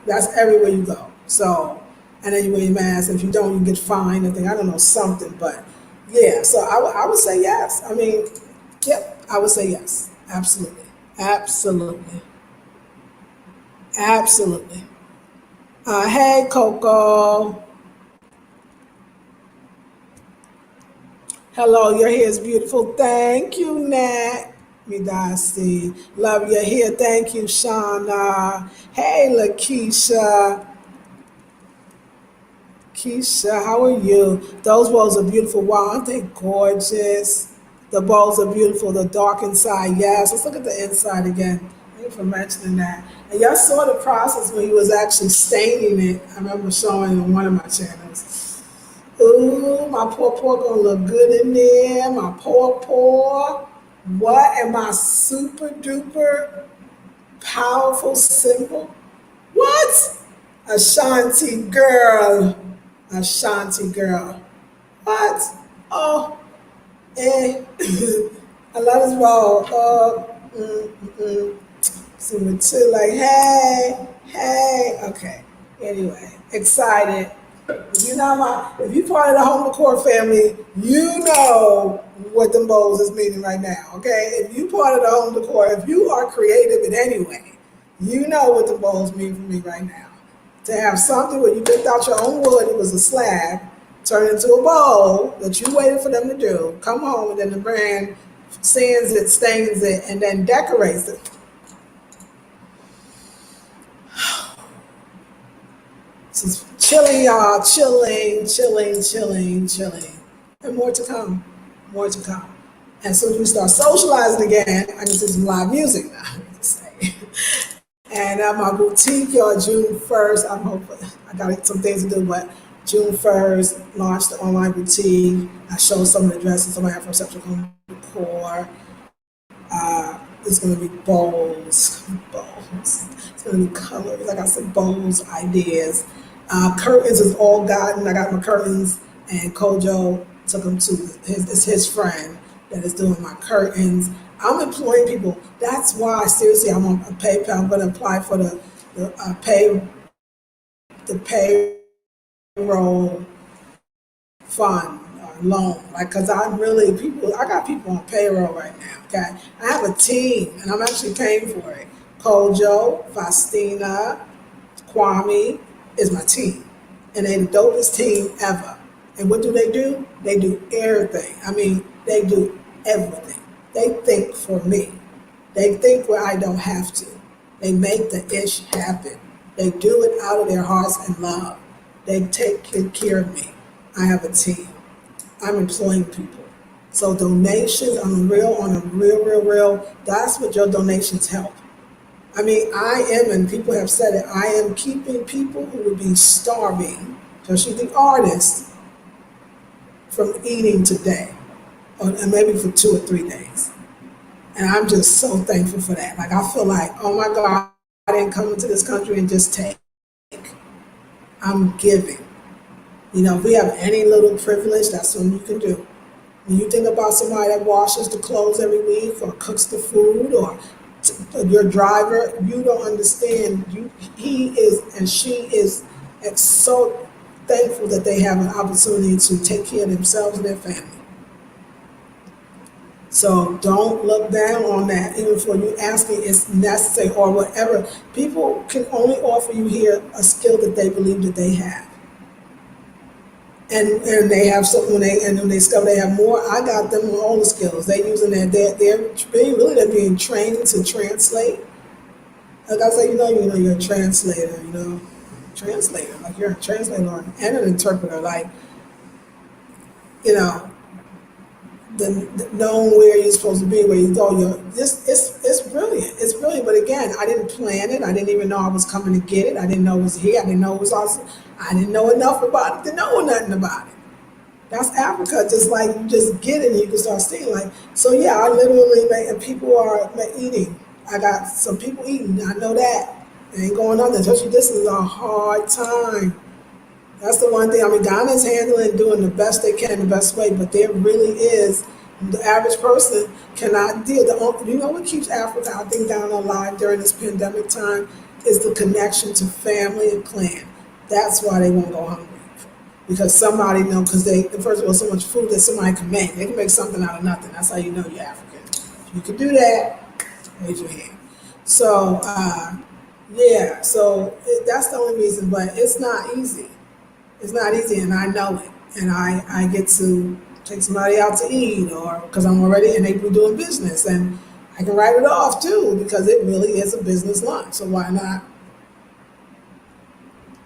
That's everywhere you go. So, and then you wear your mask. If you don't, you get fined. I don't know, something. But yeah, so I would say yes. Yep, I would say yes. Absolutely. Absolutely. Absolutely. Hey, Coco. Hello, your hair is beautiful. Thank you, Nat. Midasi. Love your hair. Thank you, Shauna. Hey, Lakeisha. Keisha, how are you? Those bowls are beautiful. Wow, aren't they gorgeous? The bowls are beautiful. The dark inside, yes. Let's look at the inside again. Thank you for mentioning that. And y'all saw the process when he was actually staining it. I remember showing it on one of my channels. Ooh, my poor gonna look good in there. My poor. What am I super duper powerful symbol? What? Ashanti girl. Ashanti girl. What? Oh, Eh, I love this ball. So we're two like, hey, hey. Okay. Anyway, excited. If you part of the home decor family, you know what them bowls is meaning right now. Okay. If you part of the home decor, if you are creative in any way, you know what the bowls mean for me right now. To have something where you picked out your own wood, it was a slab, turned into a bowl that you waited for them to do, come home, and then the brand sands it, stains it, and then decorates it. This is chilling, y'all. Chilling, chilling, chilling, chilling. And more to come. More to come. And so we start socializing again. I need to do some live music now. I need to say. And my boutique, y'all, June 1st. I'm hoping I got some things to do, but June 1st, launched the online boutique. I showed some of the dresses on my Afro-centric home decor. It's gonna be bowls, bowls. It's gonna be colors. Like I said, bowls, ideas. Curtains is all gotten. I got my curtains, and Kojo took them to his friend that is doing my curtains. I'm employing people. That's why, seriously, I'm on PayPal. I'm gonna apply for the payroll fund or loan, like, cause I'm really people. I got people on payroll right now. Okay, I have a team, and I'm actually paying for it. Kojo, Faustina, Kwame is my team, and they're the dopest team ever. And what do? They do everything. I mean, they do everything. They think for me. They think where I don't have to. They make the ish happen. They do it out of their hearts and love. They take good care of me. I have a team. I'm employing people. So donations on a real, that's what your donations help. I mean, I am, and people have said it, I am keeping people who would be starving, especially the artists, from eating today, and maybe for 2 or 3 days. And I'm just so thankful for that. Like, I feel like, oh my God, I didn't come into this country and just take. I'm giving. If we have any little privilege, that's what you can do. When you think about somebody that washes the clothes every week or cooks the food or your driver, you don't understand. He is and she is so thankful that they have an opportunity to take care of themselves and their family. So don't look down on that, even for you asking it's necessary or whatever. People can only offer you here a skill that they believe that they have. And they have something when they discover they have more. I got them on all the skills. They using that they're being trained to translate. Like I say, you're a translator, translator. Like you're a translator and an interpreter. Like, you know, the knowing where you're supposed to be, where you go. It's brilliant. It's brilliant. But again, I didn't plan it. I didn't even know I was coming to get it. I didn't know it was here. I didn't know it was awesome. I didn't know enough about it to know nothing about it. That's Africa. Just like you just get it and you can start seeing. Like, so yeah, I literally make, and people are eating. I got some people eating. I know that. It ain't going on there. Especially this is a hard time. That's the one thing. I mean, Ghana's handling doing the best they can, the best way, but there really is the average person cannot deal. You know what keeps Africa, I think, down alive during this pandemic time is the connection to family and clan. That's why they won't go hungry because somebody know because they first of all so much food that somebody can make. They can make something out of nothing. That's how you know you're African. If you can do that, raise your hand. So yeah, so that's the only reason, but it's not easy. It's not easy, and I know it. And I get to take somebody out to eat, or because I'm already and they be doing business, and I can write it off too because it really is a business lunch. So why not?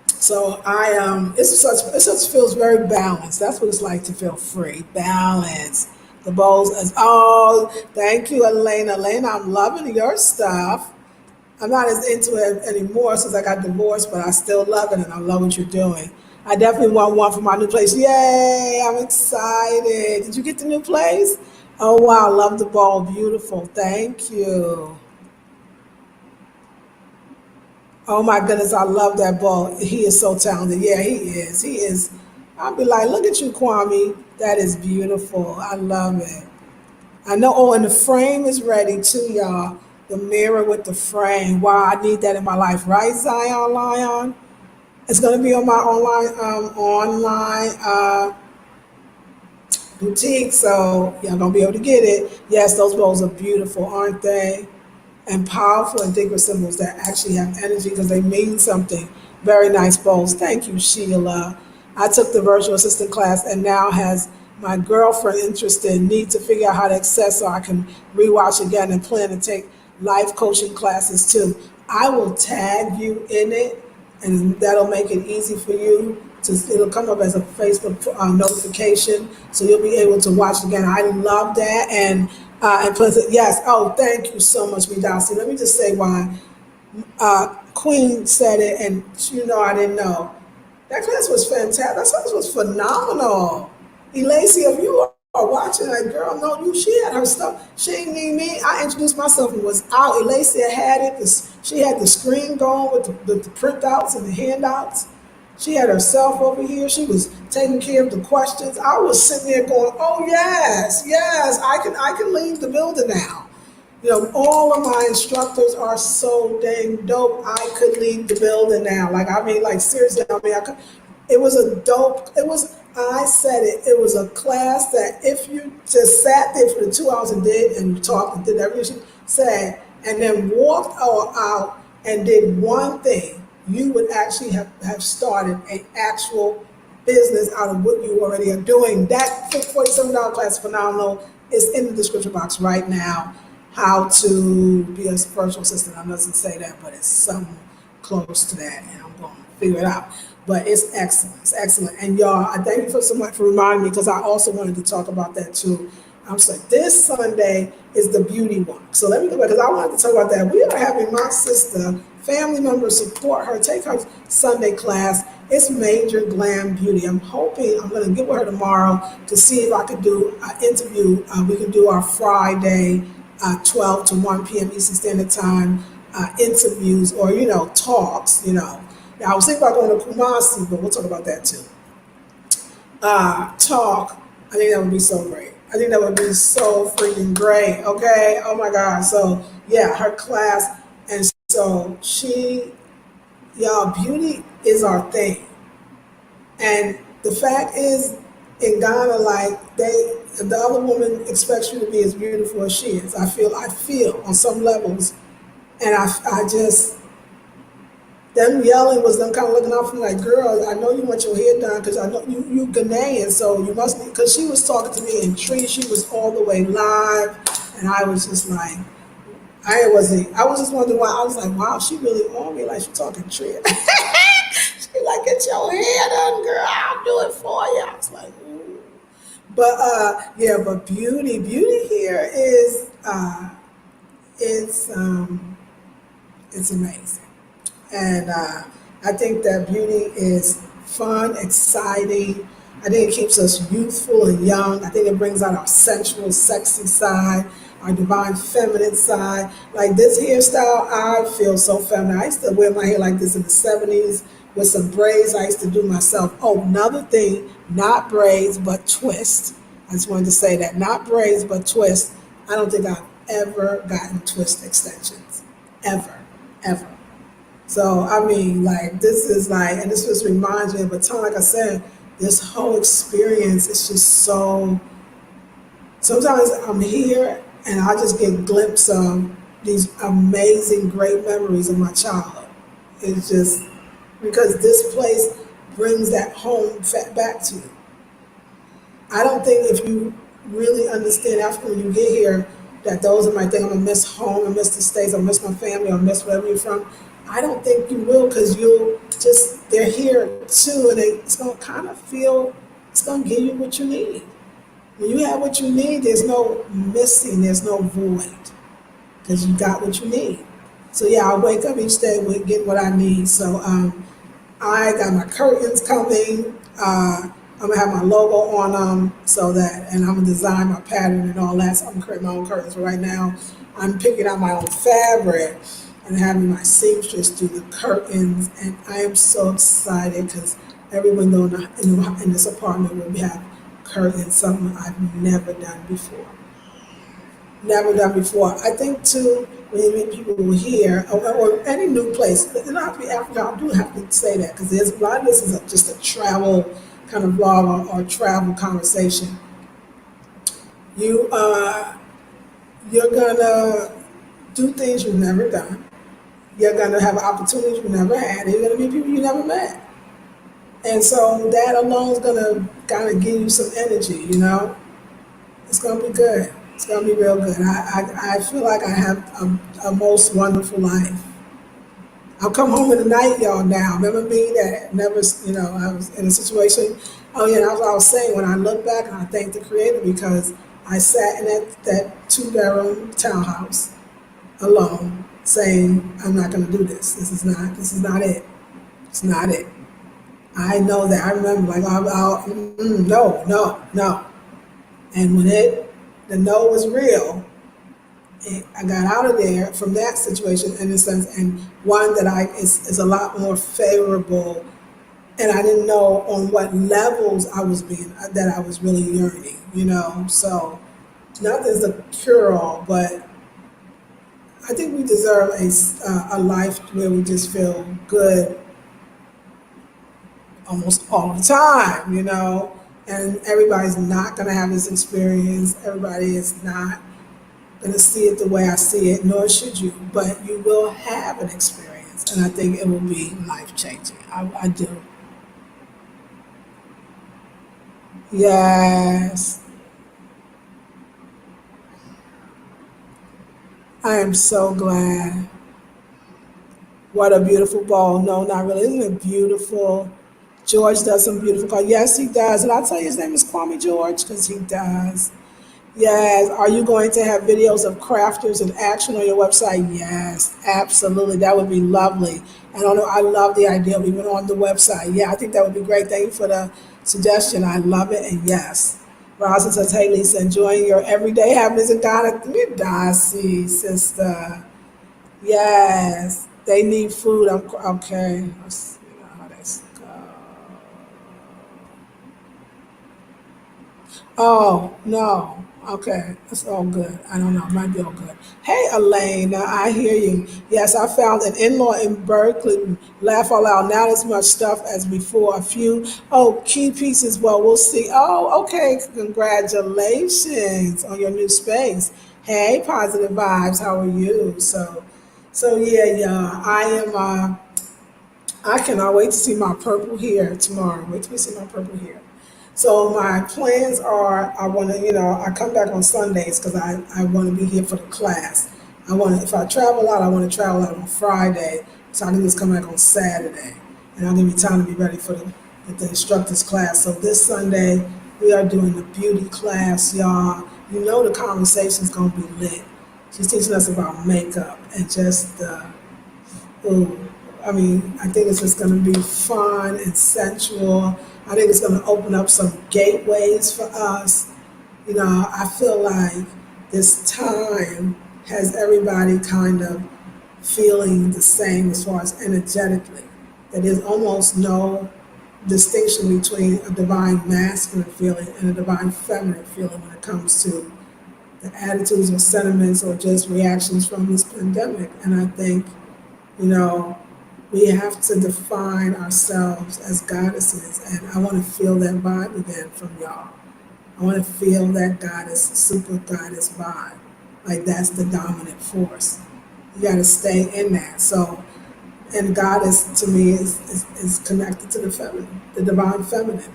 So it feels very balanced. That's what it's like to feel free, balance. The bowls as thank you, Elena. Elena, I'm loving your stuff. I'm not as into it anymore since I got divorced, but I still love it and I love what you're doing. I definitely want one for my new place. Yay! I'm excited. Did you get the new place? Oh wow, love the ball. Beautiful. Thank you. Oh my goodness, I love that ball. He is so talented. Yeah, he is. He is. I'll be like, look at you, Kwame. That is beautiful. I love it. I know. Oh, and the frame is ready too, y'all. The mirror with the frame. Wow, I need that in my life, right, Zion Lion? It's gonna be on my online boutique, so y'all gonna be able to get it. Yes, those bowls are beautiful, aren't they? And powerful and digger symbols that actually have energy because they mean something. Very nice bowls. Thank you, Sheila. I took the virtual assistant class and now has my girlfriend interested, need to figure out how to access so I can rewatch again and plan to take life coaching classes too. I will tag you in it and that'll make it easy for you to, it'll come up as a Facebook notification, so you'll be able to watch it again. I love that, and plus, yes, oh, thank you so much, Midasi. Let me just say why Queen said it, and I didn't know. That class was fantastic. That class was phenomenal. Elayseah, if you are watching, like, girl, no, she had her stuff. She didn't need me. I introduced myself and was out. Elayseah had it. She had the screen going with the printouts and the handouts. She had herself over here. She was taking care of the questions. I was sitting there going, "Oh yes, yes, I can leave the building now." All of my instructors are so dang dope. I could leave the building now. Like, I mean, like, seriously, I mean, it was a dope, I said it, it was a class that if you just sat there for the 2 hours and did and talked and did everything she said, and then walked out and did one thing, you would actually have started an actual business out of what you already are doing. That $47 class, phenomenal, is in the description box right now. How to be a virtual assistant. I doesn't say that, but it's something close to that, and I'm going to figure it out. But it's excellent. It's excellent. And y'all, I thank you so much for reminding me, because I also wanted to talk about that too. I was like, this Sunday is the beauty walk. So let me go back, because I wanted to talk about that. We are having my sister, family members support her, take her Sunday class. It's Majorglambeauty. I'm hoping I'm going to get with her tomorrow to see if I could do an interview. We can do our Friday 12 to 1 p.m. Eastern Standard Time interviews, or, talks, Now, I was thinking about going to Kumasi, but we'll talk about that too. Talk, I think that would be so great. I think that would be so freaking great, okay? Oh my God. So, yeah, her class. And so y'all, beauty is our thing. And the fact is, in Ghana, like, the other woman expects you to be as beautiful as she is. I feel on some levels, and I just, them yelling was them kind of looking out for me like, girl, I know you want your hair done because I know you Ghanaian, so you must, because she was talking to me in tree, she was all the way live, and I was just like, I was just wondering why. I was like, wow, she really on me, like she talking tree. She like, get your hair done, girl, I'll do it for you. I was like, ooh. But yeah, but beauty here is it's amazing. And I think that beauty is fun, exciting. I think it keeps us youthful and young. I think it brings out our sensual, sexy side, our divine feminine side. Like this hairstyle, I feel so feminine. I used to wear my hair like this in the 70s with some braids I used to do myself. Oh, another thing, not braids, but twist. I just wanted to say that. Not braids, but twist. I don't think I've ever gotten twist extensions. Ever. Ever. So, I mean, like, this is like, and this just reminds me of a time, like I said, this whole experience is just so, sometimes I'm here and I just get a glimpse of these amazing, great memories of my childhood. It's just, because this place brings that home back to you. I don't think if you really understand Africa when you get here, that those that might think I'm gonna miss home, I miss the States, I miss my family, I miss wherever you're from. I don't think you will, because they're here too, and it's gonna kind of feel, it's gonna give you what you need. When you have what you need, there's no missing, there's no void, because you got what you need. So yeah, I wake up each day with getting what I need. So I got my curtains coming. I'm gonna have my logo on them, and I'm gonna design my pattern and all that. So I'm gonna create my own curtains. But right now, I'm picking out my own fabric and having my seamstress do the curtains. And I am so excited because every window in this apartment will have curtain, something I've never done before. Never done before. I think too, when you meet people here or any new place, it doesn't have to be Africa. I do have to say that because there's a lot of this is just a travel kind of vlog or travel conversation. You you're gonna do things you've never done. You're gonna have opportunities you never had. You're gonna meet people you never met, and so that alone is gonna kind of give you some energy. It's gonna be good. It's gonna be real good. I feel like I have a most wonderful life. I'll come home in the night, y'all. Now, remember me that never, I was in a situation. Oh yeah, that's what I was saying. When I look back, and I thank the Creator because I sat in that two-bedroom townhouse alone, saying, "I'm not gonna do this. This is not it. It's not it." I know that. I remember, like, no, no, no. And when the no was real, I got out of there from that situation in a sense, and one that is a lot more favorable. And I didn't know on what levels that I was really yearning. So nothing's a cure all, but I think we deserve a life where we just feel good almost all the time. And everybody's not going to have this experience. Everybody is not going to see it the way I see it, nor should you. But you will have an experience, and I think it will be life changing. I do. Yes, I am so glad. What a beautiful ball. No, not really. Isn't it beautiful? George does some beautiful calls. Yes, he does. And I tell you his name is Kwame George because he does. Yes. Are you going to have videos of crafters in action on your website? Yes, absolutely. That would be lovely. And I love the idea of even on the website. Yeah, I think that would be great. Thank you for the suggestion. I love it. And yes. Rosa says, hey, Lisa, enjoying your everyday happiness in Ghana. Darcy, sister. Yes. They need food. I'm okay. Let's see how that's go. Oh, no. Okay. That's all good. I don't know. It might be all good. Hey, Elaine. I hear you. Yes, I found an in law in Berkeley. Laugh out loud. Not as much stuff as before. A few, key pieces. Well, we'll see. Oh, okay. Congratulations on your new space. Hey, positive vibes. How are you? So yeah, yeah. I cannot wait to see my purple hair tomorrow. Wait till we see my purple hair. So my plans are I want to, I come back on Sundays because I want to be here for the class. If I travel out, I want to travel out on Friday so I can just come back on Saturday. And I'll give me time to be ready for the instructor's class. So this Sunday, we are doing the beauty class, y'all. You know the conversation's going to be lit. She's teaching us about makeup and just ooh, I mean, I think it's just going to be fun and sensual. I think it's going to open up some gateways for us. I feel like this time has everybody kind of feeling the same as far as energetically. That there's almost no distinction between a divine masculine feeling and a divine feminine feeling when it comes to the attitudes or sentiments or just reactions from this pandemic. And I think, you know, we have to define ourselves as goddesses. And I want to feel that vibe again from y'all. I want to feel that goddess, super goddess vibe. Like that's the dominant force. You got to stay in that. So, and goddess to me is connected to the feminine, the divine feminine.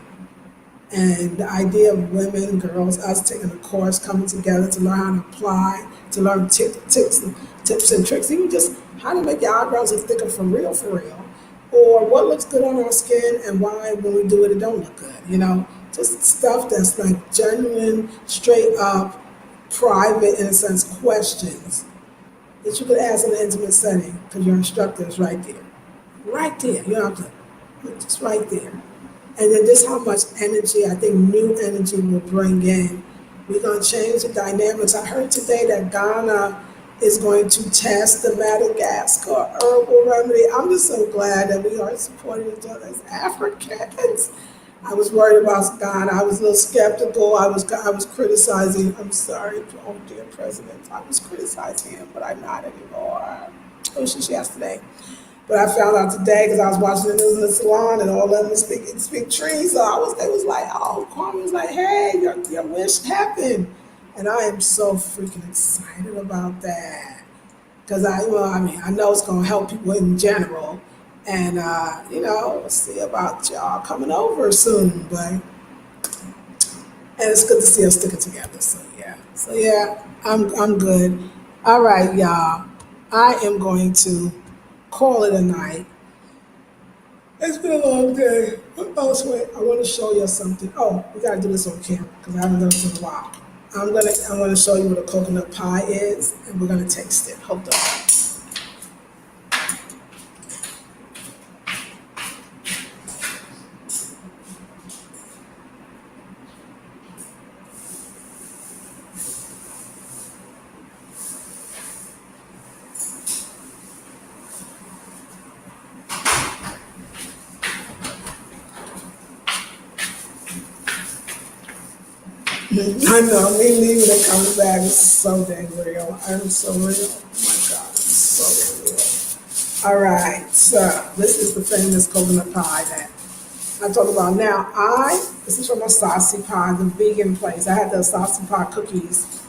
And the idea of women, girls, us taking a course, coming together to learn how to apply, to learn tips and tricks, even just how to make your eyebrows look thicker for real, or what looks good on our skin and why when we do it, it don't look good, just stuff that's like genuine, straight up, private, in a sense, questions that you could ask in an intimate setting because your instructor is right there. Right there. You don't have to, just right there. And then just how much energy, I think new energy will bring in. We're going to change the dynamics. I heard today that Ghana is going to test the Madagascar herbal remedy. I'm just so glad that we are supporting each other as Africans. I was worried about God. I was a little skeptical. I was criticizing. I'm sorry, oh dear President. I was criticizing him, but I'm not anymore. It was just yesterday. But I found out today because I was watching the news in the salon and all of them speak trees. So they was like, oh, Kwame was like, hey, your wish happened. And I am so freaking excited about that. Because I know it's going to help people in general. And, we'll see about y'all coming over soon. And it's good to see us sticking together. So yeah, I'm good. All right, y'all. I am going to call it a night. It's been a long day. Oh, so wait, I want to show you something. Oh, we gotta do this on camera because I haven't done this in a while. I'm gonna show you what a coconut pie is, and we're gonna taste it. Hold on. I know, me leaving and coming back is so dang real. I'm so real. Oh my God, it's so real. All right, so this is the famous coconut pie that I talk about now. This is from a Saucy Pie, the vegan place. I had the Saucy Pie cookies.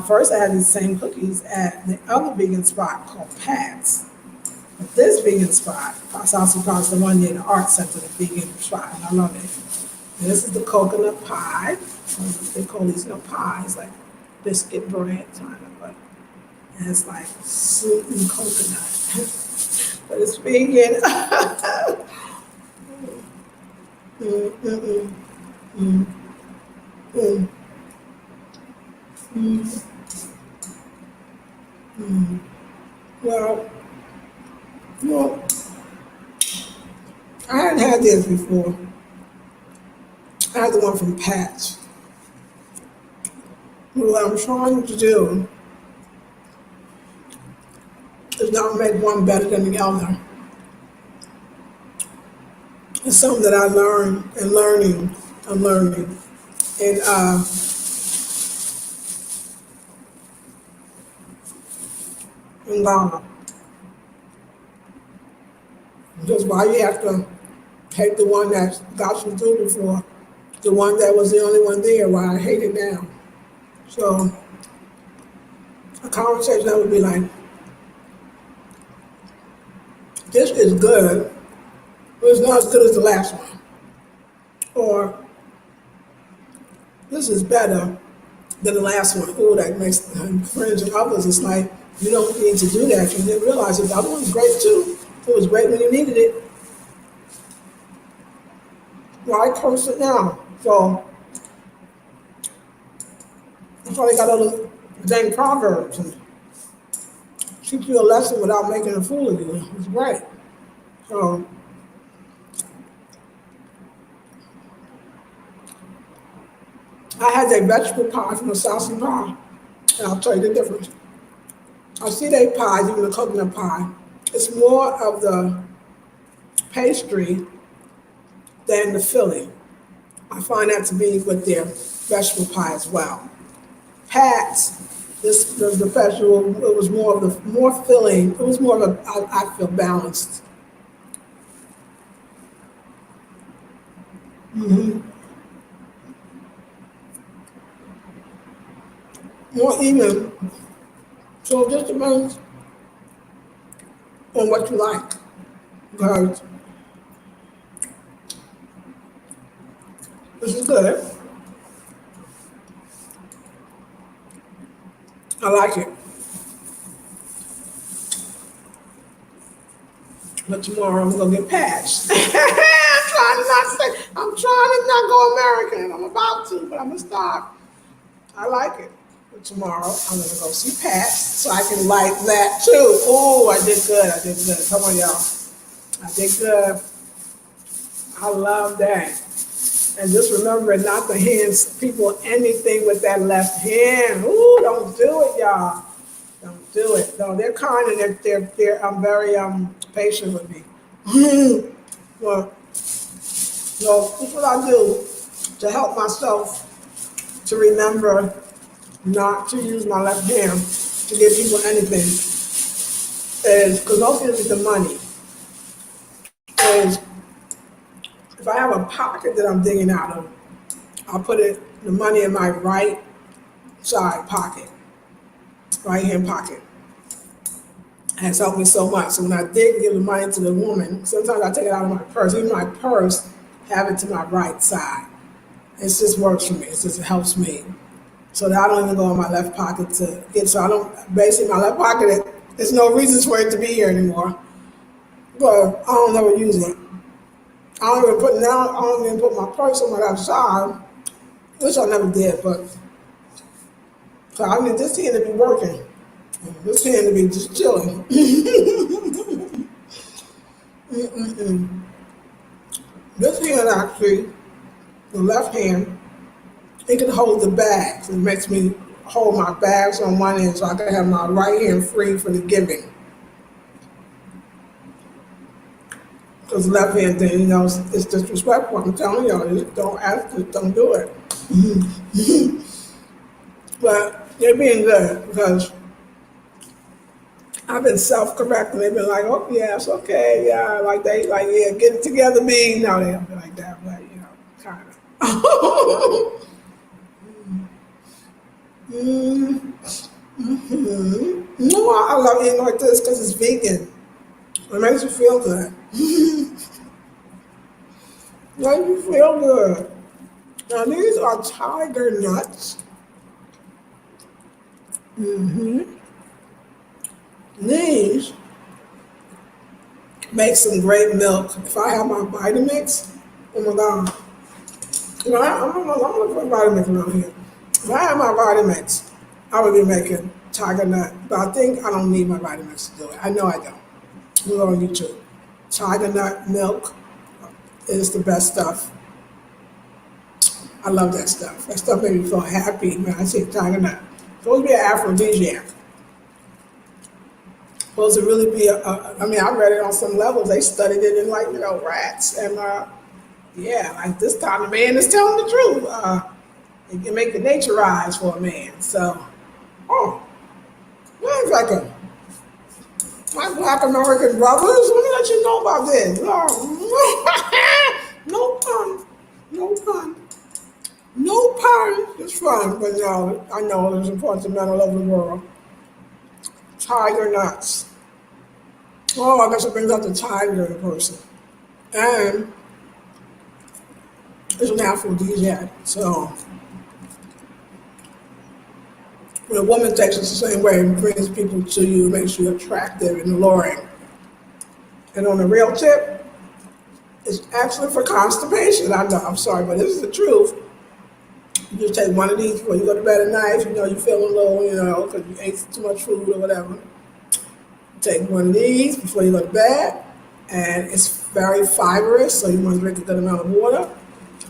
First, I had these same cookies at the other vegan spot called Pat's. But this vegan spot, Saucy Pie, is the one near the art center, the vegan spot, and I love it. And this is the coconut pie. They call these, pies, like biscuit bread kind of, but it's like sweetened coconut. But it's vegan. Mm, mm, mm, mm, mm, mm. Well, well, I hadn't had this before. I had the one from Patch. What I'm trying to do is not make one better than the other. It's something that I learned and learning. I'm learning. And in Ghana. Just why you have to hate the one that got you through before, the one that was the only one there, why I hate it now. So a conversation that would be like, this is good, but it's not as good as the last one. Or this is better than the last one. Oh, that makes friends and others. It's like, you don't need to do that. You didn't realize it. The other one's great too. It was great when you needed it. Why curse it now? So that's why they got all the dang proverbs and teach you a lesson without making a fool of you. It's great. So I had a vegetable pie from a Saucy Pie, and I'll tell you the difference. I see they pies, even the coconut pie. It's more of the pastry than the filling. I find that to be with their vegetable pie as well. Pat's, the vegetable, it was more filling. It was more of a, I feel balanced. Hmm. More even. So it just depends on what you like. Because this is good. I like it. But tomorrow I'm gonna get patched. I'm trying to not go American. I'm about to, but I'm gonna stop. I like it. But tomorrow I'm gonna go see Pat so I can like that too. Oh, I did good. I did good. Come on, y'all. I did good. I love that. And just remember not to hand people anything with that left hand. Ooh, don't do it, y'all. Don't do it. No, they're kind and they're very patient with me. Well, So that's what I do to help myself to remember not to use my left hand to give people anything. Is because mostly it's the money. Is if I have a pocket that I'm digging out of, I'll put the money in my right side pocket, right hand pocket. Has helped me so much. So when I did give the money to the woman, sometimes I take it out of my purse. Even my purse, have it to my right side. It just works for me. It helps me. So that I don't even go in my left pocket to get. So I don't. Basically, my left pocket. There's no reasons for it to be here anymore. But I don't ever use it. I don't even put my purse on my left side, which I never did. But so I mean, this hand to be working. This hand to be just chilling. This hand actually, the left hand, it can hold the bags. It makes me hold my bags on one end so I can have my right hand free for the giving. Because the left hand thing, it's disrespectful. I'm telling y'all, just don't ask it, don't do it. But they're being good because I've been self-correcting. They've been like, oh yeah, it's okay, yeah, yeah, get it together, me. No, they don't be like that, but kind of. No, I love eating like this because it's vegan. It makes you feel good. Makes you feel good. Now these are tiger nuts. These make some great milk. If I have my Vitamix, oh my God. I'm gonna put Vitamix around here. If I have my Vitamix, I would be making tiger nut. But I think I don't need my Vitamix to do it. I know I don't. We're on YouTube. Tiger nut milk is the best stuff. I love that stuff. That stuff makes me feel happy when I see tiger nut. It's supposed to be an aphrodisiac. Supposed to really be I mean, I read it on some levels. They studied it in rats. And yeah, like this time the man is telling the truth. It can make the nature rise for a man. So, wait a second. My black American brothers, let me let you know about this. No pun. No pun. No pun. It's fun, but I know there's important to men all over the world. Tiger nuts. Oh, I guess it brings out the tiger in a person. And it's an aphrodisiac. So when a woman takes it the same way and brings people to you, makes you attractive and alluring. And on the real tip, it's excellent for constipation. I know, I'm sorry, but this is the truth. You just take one of these before you go to bed at night. If you're feeling low, because you ate too much food or whatever. Take one of these before you go to bed. And it's very fibrous, so you want to drink a good amount of water.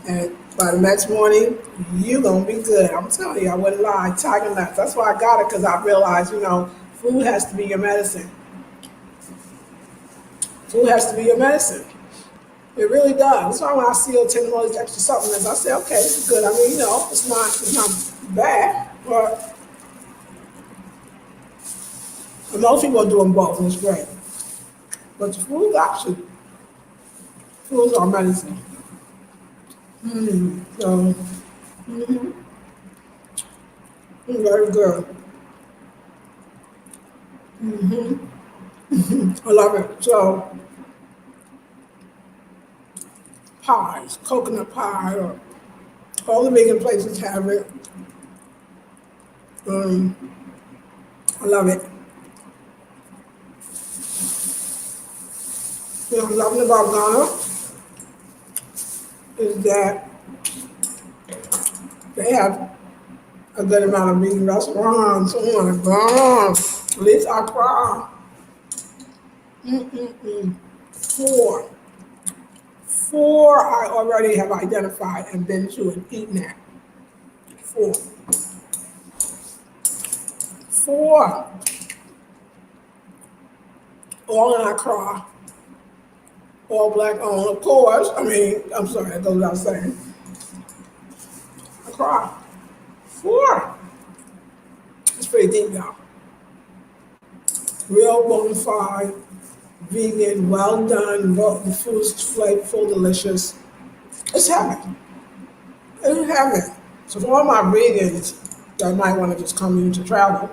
And by the next morning, you're going to be good. I'm telling you, I wouldn't lie. Tiger nuts. That's why I got it, because I realized, food has to be your medicine. Food has to be your medicine. It really does. That's why when I see you taking all these extra supplements, I say, okay, this is good. I mean, it's not bad, but most people are doing both, and it's great. But the food is our medicine. So, very good. I love it. So, pies, coconut pie, or all the vegan places have it. I love it. What I'm loving about Ghana is that they have a good amount of vegan restaurants. Oh my God. At least Accra. Four. Four I already have identified and been to and eaten at. Four. All in Accra. all black owned, of course. I mean, I'm sorry, that goes without saying. Accra. Four. It's pretty deep, y'all. Real bona fide, vegan, well done. The food's flavorful, delicious. It's heaven. It's heaven. So for all my vegans that might want to just come in to travel,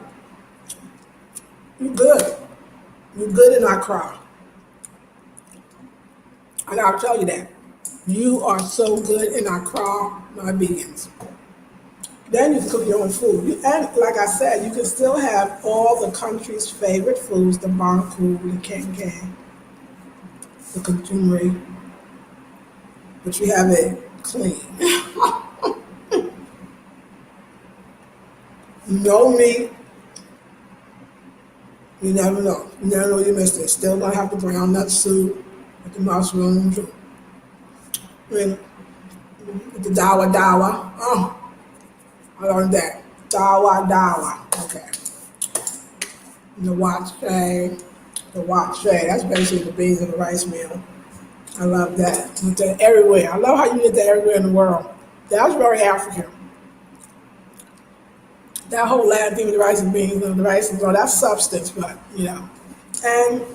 you good. You good in Accra. I gotta tell you that. You are so good in Accra, my vegans. Then you can cook your own food. And like I said, you can still have all the country's favorite foods, the banku, the kankan, the contumely, but you have it clean. No meat, you never know. You never know you missed it. Still gonna have the brown nut soup with the mushrooms. I mean, with the dawa dawa. Oh, I learned that. Dawa dawa. Okay. And the wache. The wache. That's basically the beans in the rice meal. I love that. You get that everywhere. I love how you get that everywhere in the world. That's very African. That whole land thing with the rice and beans and the rice and all that's substance, but And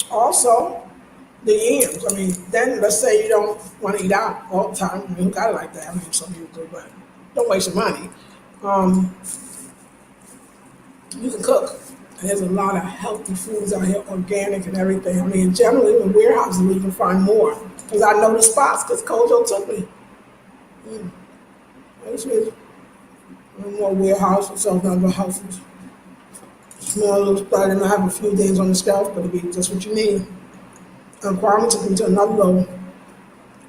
also the yams. I mean, then let's say you don't want to eat out all the time. I mean, who got it like that? I mean, some people do, but don't waste your money. Um, you can cook. And there's a lot of healthy foods out here, organic and everything. I mean, generally in warehouses we can find more because I know the spots because Kojo took me. It's really more warehouse and so kind of houses. Small little spot, and I have a few things on the shelf, but it'll be just what you need. And Kwame took me to another little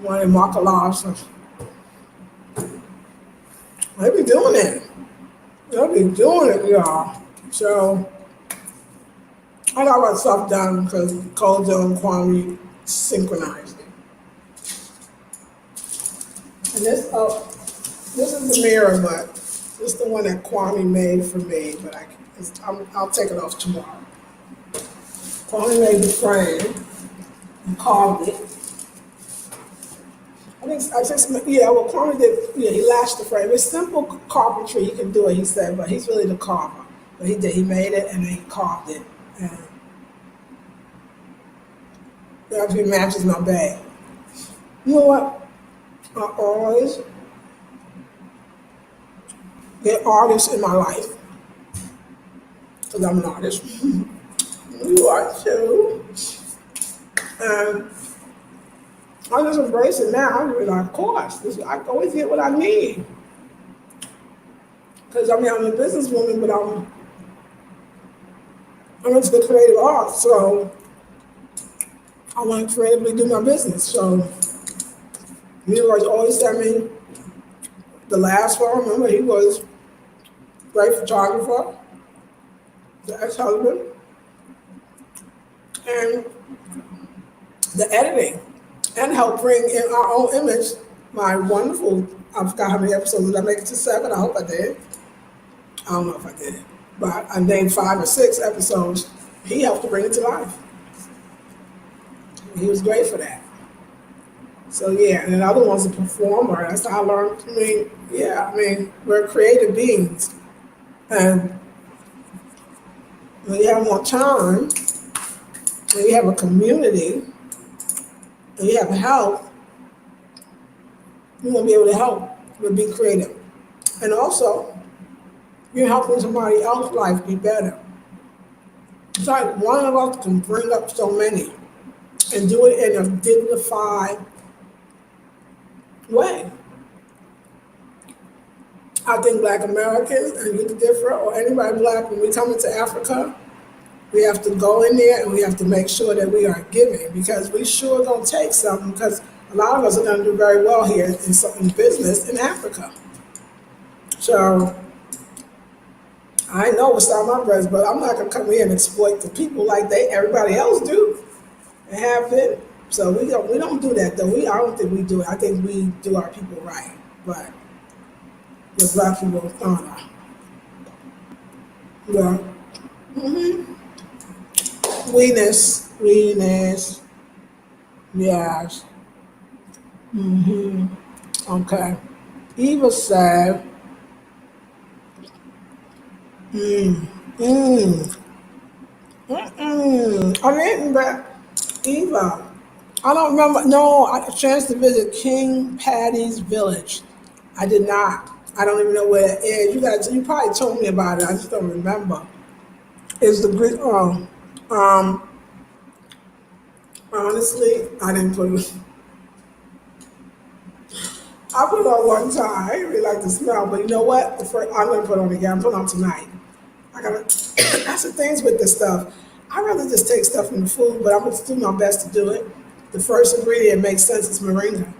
one in Makala. So they be doing it. They'll be doing it, y'all. So I got my stuff done because Kojo and Kwame synchronized it. And this is the mirror, but this is the one that Kwame made for me, but I'll take it off tomorrow. Kwame made the frame and carved it. Kwame did, he lashed the frame. It's simple carpentry, he can do it, he said, but he's really the carver. But he made it and then he carved it. And it actually matches my bag. You know what? I always get artists in my life because I'm an artist. You are too. And I just embrace it now. I'm like, of course, I always get what I need. Because I'm a businesswoman, but I'm into the creative arts, so I want to creatively do my business. So the universe always sent me the last one. Remember, he was a great photographer, the ex-husband, and the editing, and help bring in our own image. My wonderful, I forgot how many episodes did I make it to 7? I hope I did. I don't know if I did, but I named 5 or 6 episodes. He helped to bring it to life. He was great for that. So yeah, and another one's a performer. That's how I learned. We're creative beings, and when you have more time, and you have a community, and you have help, you won't be able to help but be creative. And also, you're helping somebody else's life be better. It's like one of us can bring up so many and do it in a dignified way. I think Black Americans, and you differ, or anybody Black, when we come into Africa, we have to go in there and we have to make sure that we are giving, because we sure gonna take something, because a lot of us are gonna do very well here in business in Africa. So I know what's on my breast, but I'm not gonna come here and exploit the people like everybody else do and have been. So we don't do that though. I don't think we do it. I think we do our people right, but the Black people honor. Yeah. Weeness. Yes. Okay. Eva said, mm, I didn't, but Eva, I don't remember. No, I had a chance to visit King Patty's Village. I did not. I don't even know where it is. You probably told me about it. I just don't remember. It's the Greek. Um, honestly, I didn't put it. I put it on one time. I didn't really like the smell, but you know what? I'm gonna put it on again. I'm putting it on tonight. I gotta. That's the things with this stuff. I rather just take stuff from the food, but I'm gonna do my best to do it. The first ingredient makes sense. It's moringa,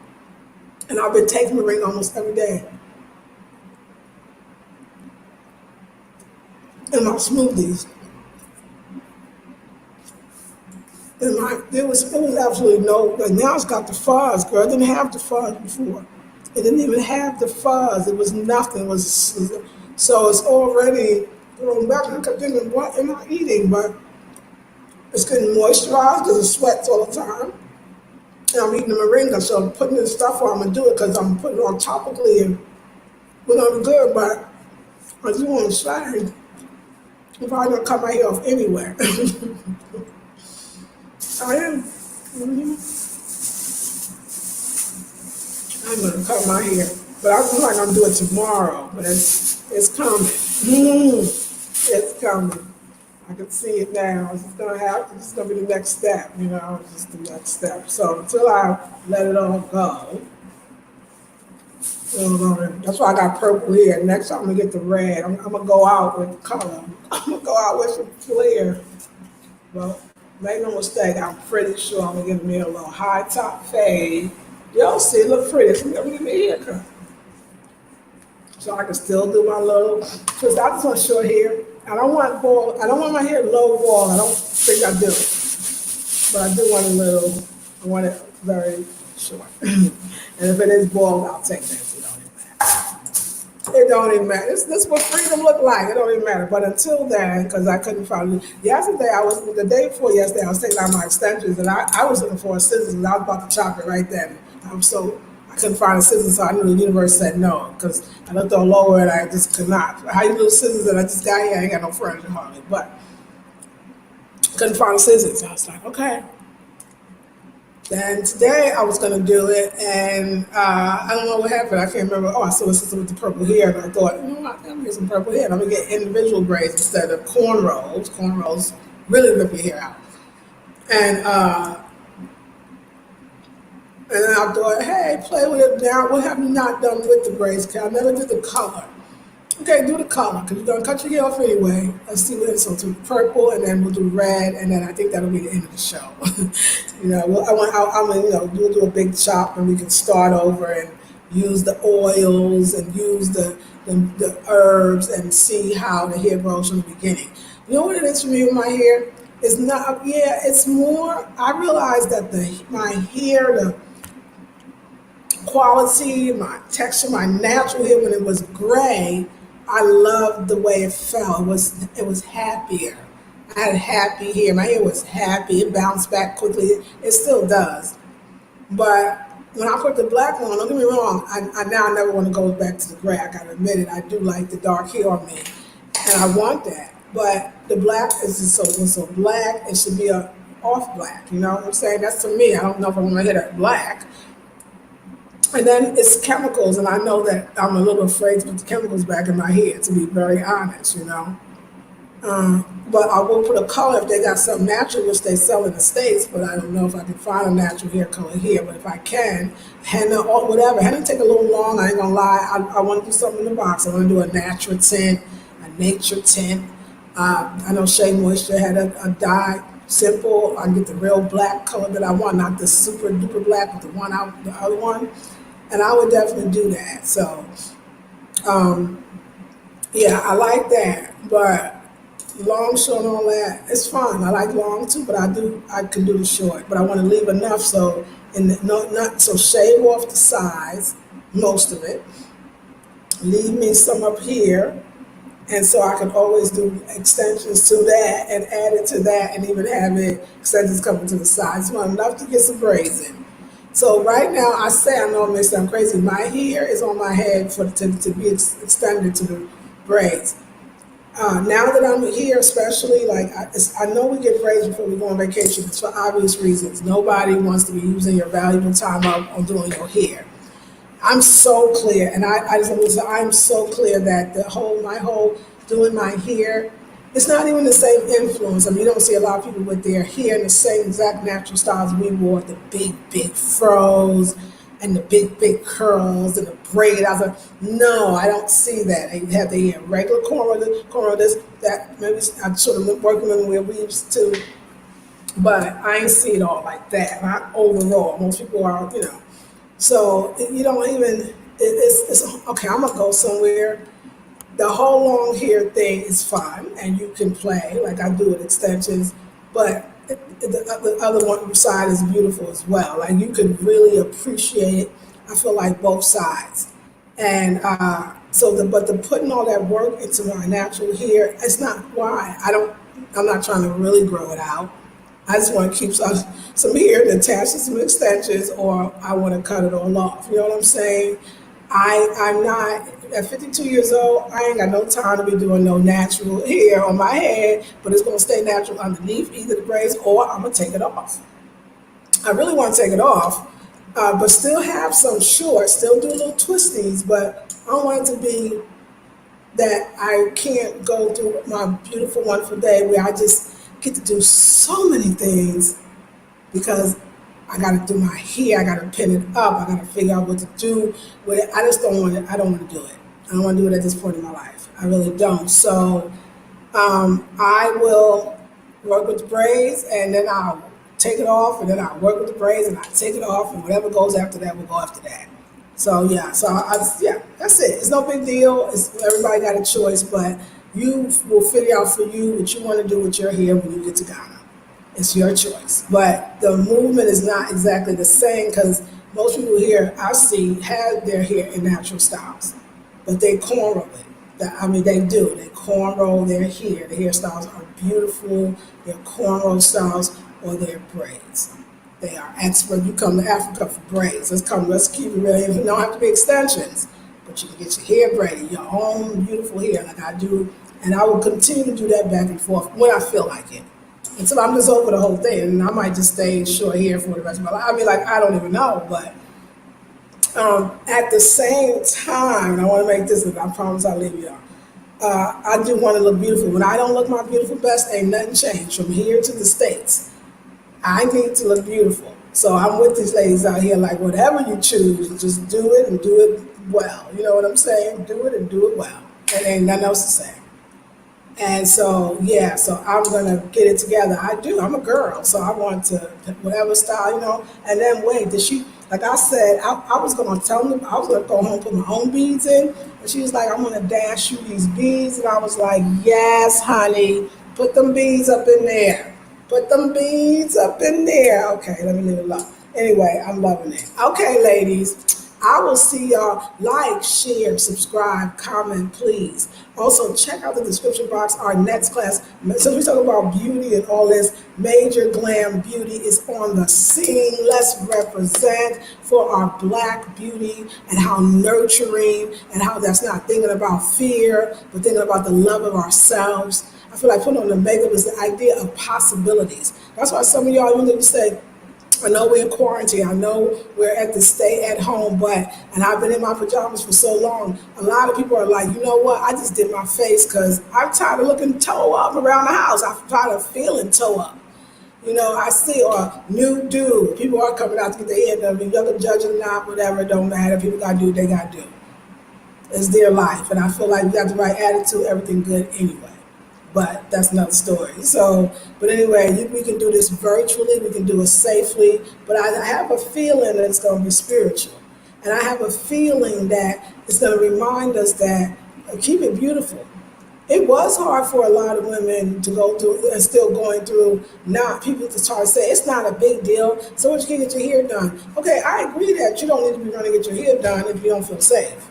and I've been taking moringa almost every day in my smoothies. And it was absolutely no. But now it's got the fuzz, girl. It didn't have the fuzz before. It didn't even have the fuzz. It was nothing. It was so it's already thrown back. I'm thinking, what am I eating? But it's getting moisturized because it sweats all the time. And I'm eating the moringa, so I'm putting this stuff on. I'm gonna do it because I'm putting it on topically and when I'm good. But I just want to say, I'm probably gonna cut my hair off anywhere. I am. I'm gonna cut my hair, but I'm not gonna do it tomorrow. But it's coming. It's coming. I can see it now. It's gonna happen. It's gonna be the next step. It's just the next step. So until I let it all go, that's why I got purple here. Next time I'm gonna get the red. I'm gonna go out with color. I'm gonna go out with some flair. Well, make no mistake. I'm pretty sure I'm gonna give me a little high top fade. Y'all see, it look pretty. It's gonna give me a haircut. So I can still do my little, because I just want short hair. I don't want bald. I don't want my hair low bald. I don't think I do. But I do want a little, I want it very short. And if it is bald, I'll take that. It don't even matter. It don't even matter. This is what freedom look like. It don't even matter. But until then, because I couldn't find it. The day before yesterday, I was taking out my extensions and I was looking for a scissors and I was about to chop it right then. I couldn't find a scissors, so I knew the universe said no, because I looked all lower and I just could not. How you do scissors and I just got here, I ain't got no furniture hardly, but couldn't find the scissors. I was like, okay. Then today I was gonna do it, and I don't know what happened. I can't remember. Oh, I saw a sister with the purple hair, and I thought, you know what, I'm gonna get some purple hair. I'm gonna get individual braids instead of cornrows. Cornrows really rip your hair out. And and then I thought, hey, play with it now. What have you not done with the braids? Cause I never did the color. Okay, do the color, because you're going to cut your hair off anyway. Let's see what it is. So do purple, and then we'll do red, and then I think that'll be the end of the show. We'll do a big chop, and we can start over and use the oils and use the herbs and see how the hair grows from the beginning. You know what it is for me with my hair? It's not, yeah, it's more, I realize that my hair, the quality, my texture, my natural hair when it was gray, I loved the way it felt. It was happier. I had happy hair. My hair was happy. It bounced back quickly. It still does. But when I put the black on, don't get me wrong, I now never want to go back to the gray. I gotta admit it. I do like the dark hair on me. And I want that. But the black is just so black, it should be a off black. You know what I'm saying? That's to me. I don't know if I want to hit it black. And then it's chemicals, and I know that I'm a little afraid to put the chemicals back in my hair, to be very honest. But I will put a color if they got something natural, which they sell in the States, but I don't know if I can find a natural hair color here. But if I can, henna or whatever. Henna take a little long, I ain't gonna lie. I want to do something in the box. I want to do a natural tint, a nature tint. I know Shea Moisture had a dye, simple. I can get the real black color that I want, not the super duper black, but the other one. And I would definitely do that. So, yeah, I like that. But long, short, and all that, it's fun. I like long too, but I can do the short. But I want to leave enough so not so shave off the sides, most of it. Leave me some up here, And so I can always do extensions to that and add it to that and even have it extensions coming to the sides. Well, enough to get some braids in. So right now, I know it may sound crazy. My hair is on my head to be extended to the braids. Now that I'm here, especially, I know we get braids before we go on vacation. It's for obvious reasons. Nobody wants to be using your valuable time up on doing your hair. I'm so clear, and I just want to say I'm so clear that my whole doing my hair, it's not even the same influence. I mean, you don't see a lot of people with their hair in the same exact natural styles we wore, the big fros and the big curls and the braid. I was like, no, I don't see that. They have the hair regular cornrow, that maybe I'm sort of working with where we used to, but I ain't see it all like that. Not overall. Most people are, So you don't even. It's okay. I'm gonna go somewhere. The whole long hair thing is fun, and you can play like I do with extensions. But the other one side is beautiful as well. Like you can really appreciate it. I feel like both sides, and but the putting all that work into my natural hair, it's not why I don't. I'm not trying to really grow it out. I just want to keep some hair and attach to some extensions, or I want to cut it all off. You know what I'm saying? I'm not, at 52 years old, I ain't got no time to be doing no natural hair on my head, but it's going to stay natural underneath either the braids or I'm going to take it off. I really want to take it off, but still have some shorts, still do little twisties, but I don't want it to be that I can't go through my beautiful, wonderful day where I just get to do so many things because I got to do my hair, I got to pin it up, I got to figure out what to do with it. I just don't want it. I don't want to do it. I don't want to do it at this point in my life. I really don't. So I will work with the braids and then I'll take it off and then I'll work with the braids and I'll take it off and whatever goes after that will go after that. So yeah, that's it. It's no big deal. Everybody got a choice, but you will figure out for you what you want to do with your hair when you get to Ghana. It's your choice. But the movement is not exactly the same because most people here I see have their hair in natural styles, but they cornrow it. They do. They cornrow their hair. The hairstyles are beautiful. They're cornrow styles or they're braids. They are expert. You come to Africa for braids. Let's keep it real. It don't have to be extensions, but you can get your hair braided, your own beautiful hair like I do. And I will continue to do that back and forth when I feel like it. And so I'm just over the whole thing. And I might just stay short hair for the rest of my life. I don't even know. But at the same time, and I want to make this, and I promise I'll leave y'all. I do want to look beautiful. When I don't look my beautiful best, ain't nothing changed from here to the States. I need to look beautiful. So I'm with these ladies out here, like whatever you choose, just do it and do it well. You know what I'm saying? Do it and do it well. And ain't nothing else to say. And so, so I'm going to get it together. I'm a girl, so I want to, whatever style, And then wait, like I said, I was going to tell them, I was going to go home and put my own beads in. And she was like, I'm going to dash you these beads. And I was like, yes, honey, put them beads up in there. Put them beads up in there. Okay, let me leave it alone. Anyway, I'm loving it. Okay, ladies. I will see y'all. Like, share, subscribe, comment, please. Also, check out the description box, our next class. Since we talk about beauty and all this, Majorglambeauty is on the scene. Let's represent for our Black beauty and how nurturing and how that's not thinking about fear, but thinking about the love of ourselves. I feel like putting on the makeup is the idea of possibilities. That's why some of y'all really say, I know we're in quarantine. I know we're at the stay at home, and I've been in my pajamas for so long. A lot of people are like, you know what? I just did my face because I'm tired of looking toe up around the house. I'm tired of feeling toe up. I see or new dude. People are coming out to get their hair done. If you're judging or not, whatever, it don't matter. People got to do what they got to do. It's their life. And I feel like you got the right attitude, everything good anyway. But that's another story. So, but anyway, we can do this virtually. We can do it safely. But I have a feeling that it's going to be spiritual. And I have a feeling that it's going to remind us that keep it beautiful. It was hard for a lot of women to go through and still going through. Not people to try to say it's not a big deal. So much you can get your hair done. Okay, I agree that you don't need to be running to get your hair done if you don't feel safe.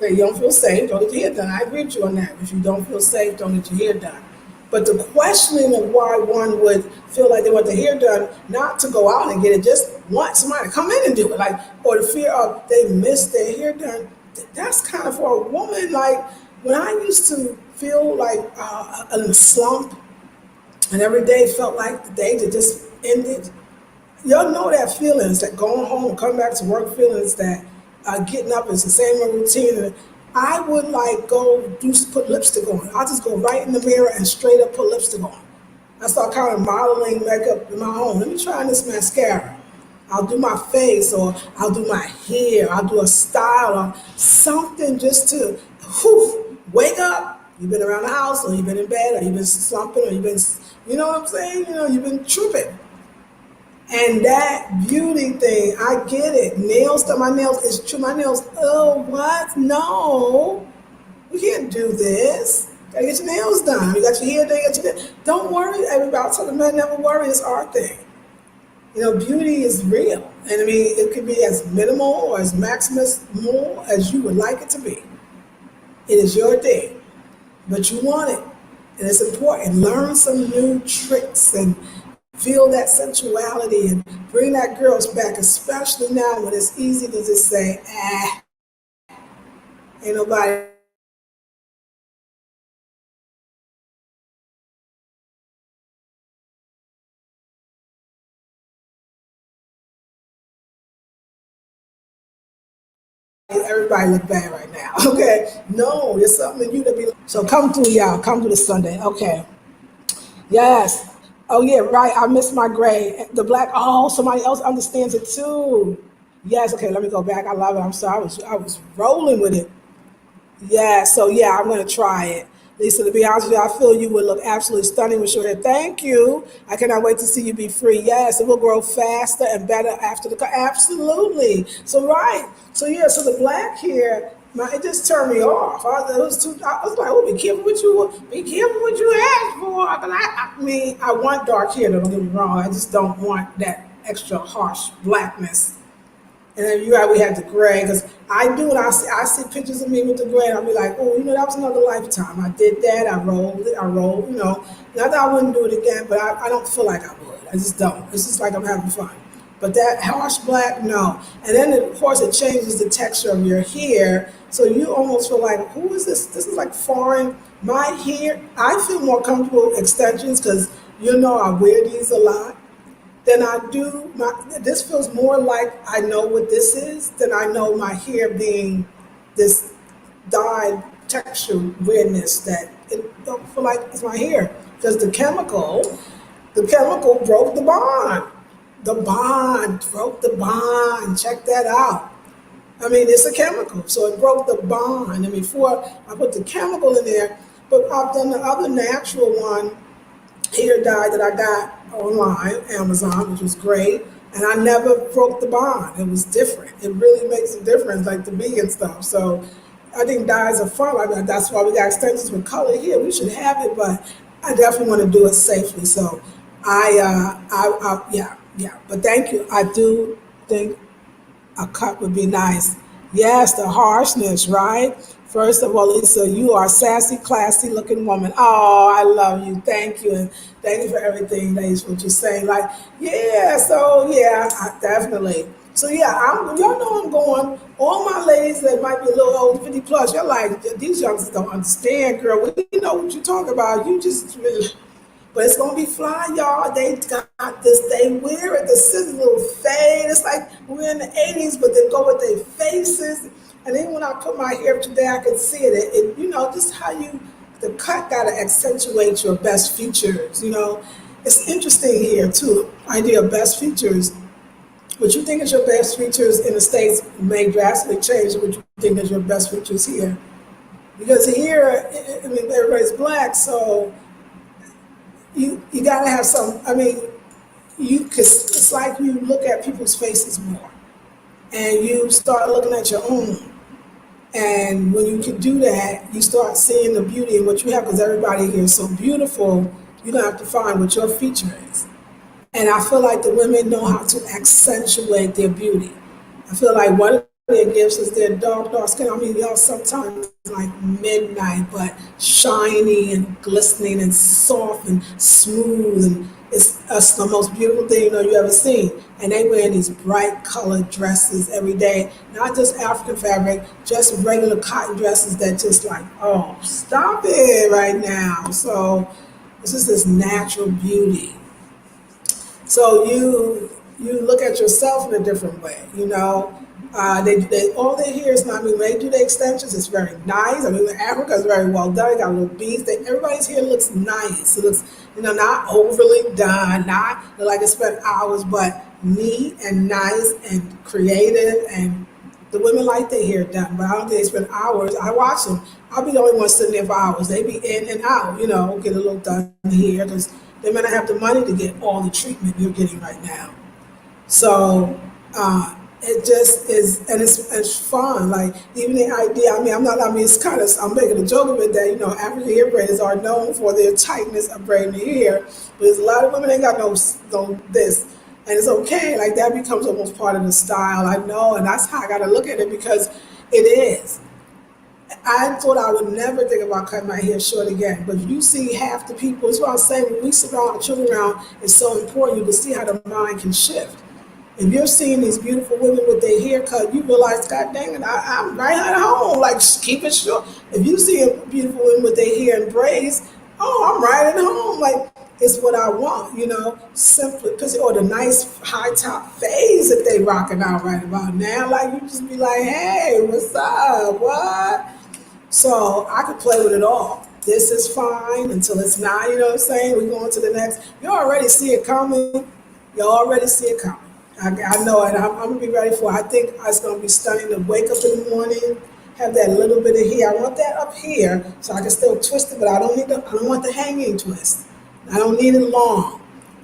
Okay, you don't feel safe, don't get your hair done. I agree with you on that. If you don't feel safe, don't get your hair done. But the questioning of why one would feel like they want their hair done, not to go out and get it, just want somebody to come in and do it, like, or the fear of they missed their hair done. That's kind of for a woman. Like when I used to feel like in a slump, and every day felt like the day that just ended. Y'all know that feelings, that going home and coming back to work feelings, that getting up is the same routine. And I would like go do put lipstick on. I'll just go right in the mirror and straight up put lipstick on. I start kind of modeling makeup in my home. Let me try this mascara. I'll do my face, or I'll do my hair. I'll do a style or something just to wake up. You've been around the house, or you've been in bed, or you've been slumping, or you've been, you know what I'm saying? You've been tripping. And that beauty thing, I get it. Nails, to my nails, it's true. My nails, oh, what? No, we can't do this. Gotta get your nails done. You got your hair done, you got your nails. Don't worry, everybody. I tell the men, never worry, it's our thing. Beauty is real. And I mean, it could be as minimal or as maximal as you would like it to be. It is your thing, but you want it. And it's important. Learn some new tricks and feel that sensuality and bring that girls back, especially now when it's easy to just say, ain't nobody. Everybody look bad right now. Okay. No, there's something in you to be. So come through, y'all. Come through the Sunday. Okay. Yes. Oh yeah, right. I missed my grade. The black. Oh, somebody else understands it too. Yes. Okay. Let me go back. I love it. I'm sorry. I was rolling with it. Yeah, so yeah, I'm gonna try it. Lisa, to be honest with you, I feel you would look absolutely stunning with your hair. Thank you. I cannot wait to see you be free. Yes, it will grow faster and better after the cut. Absolutely. So right. So yeah, so the black hair, it just turned me off. I was like, oh, be careful what you ask for. But I mean, I want dark hair. Don't get me wrong. I just don't want that extra harsh blackness. And then you right, we had the gray, because I do, and I see pictures of me with the gray, and I'll be like, oh, that was another lifetime. I did that, I rolled. Not that I wouldn't do it again, but I don't feel like I would. I just don't. It's just like I'm having fun. But that harsh black, no. And then, of course, it changes the texture of your hair, so you almost feel like, who is this? This is like foreign. My hair, I feel more comfortable with extensions, because I wear these a lot than I do this feels more like I know what this is than I know my hair being this dyed texture weirdness that it don't feel like it's my hair, because the chemical broke the bond. The bond broke the bond. Check that out. I mean, it's a chemical, so it broke the bond. I mean, before I put the chemical in there, but I've done the other natural one, hair dye, that I got online, Amazon, which was great. And I never broke the bond. It was different. It really makes a difference, like the vegan stuff. So I think dyes are fun. I mean, that's why we got extensions with color here. We should have it, but I definitely want to do it safely. So yeah. But thank you. I do think a cut would be nice. Yes, the harshness, right? First of all, Lisa, you are a sassy, classy looking woman. Oh, I love you. Thank you. And thank you for everything, ladies, what you're saying. Like, yeah, so yeah, definitely. So yeah, y'all know I'm going. All my ladies that might be a little old, 50 plus, you're like, these youngsters don't understand, girl. We know what you're talking about. You just really, but it's gonna be fly, y'all. They got this. They wear it. The scissors little fade. It's like we're in the '80s, but they go with their faces. And then when I put my hair up today, I could see it. Just how the cut gotta accentuate your best features. It's interesting here too. Idea of best features. What you think is your best features in the States may drastically change what you think is your best features here. Because here, I mean, everybody's black, so you gotta have some. I mean, cause it's like you look at people's faces more, and you start looking at your own. And when you can do that, you start seeing the beauty in what you have, because everybody here is so beautiful. You're gonna have to find what your feature is. And I feel like the women know how to accentuate their beauty. I feel like one of it gives us their dark skin. I mean, y'all, sometimes it's like midnight, but shiny and glistening and soft and smooth, and it's the most beautiful thing you ever seen. And they wear these bright colored dresses every day, not just African fabric, just regular cotton dresses that just like, oh, stop it right now. So this is this natural beauty. So you look at yourself in a different way, you know. They all they hear is not. I mean, when they do the extensions, it's very nice. I mean, Africa is very well done. They got little beads. Everybody's hair looks nice. It looks, not overly done, not like it spent hours, but neat and nice and creative. And the women like their hair done, but I don't think they spend hours. I watch them. I'll be the only one sitting there for hours. They be in and out, get a little done here because they may not have the money to get all the treatment you're getting right now. So it just is, and it's fun. Like even the idea. I mean, it's kind of. I'm making a joke of it that African hair braiders are known for their tightness of braiding their hair, but there's a lot of women ain't got no this, and it's okay. Like that becomes almost part of the style. I know, and that's how I got to look at it because it is. I thought I would never think about cutting my hair short again. But you see half the people, that's what I'm saying, when we surround our children around, it's so important. You can see how the mind can shift. If you're seeing these beautiful women with their hair cut, you realize, God dang it, I'm right at home. Like, just keep it short. If you see a beautiful women with their hair in braids, oh, I'm right at home. Like, it's what I want, simply, or the nice high top fades that they rocking out right about now. Like, you just be like, hey, what's up? What? So I could play with it all. This is fine until it's not, you know what I'm saying? We're going to the next. You already see it coming. You already see it coming. I know it. I'm going to be ready for it. I think it's going to be stunning to wake up in the morning, have that little bit of hair. I want that up here so I can still twist it, but I don't want the hanging twist. I don't need it long.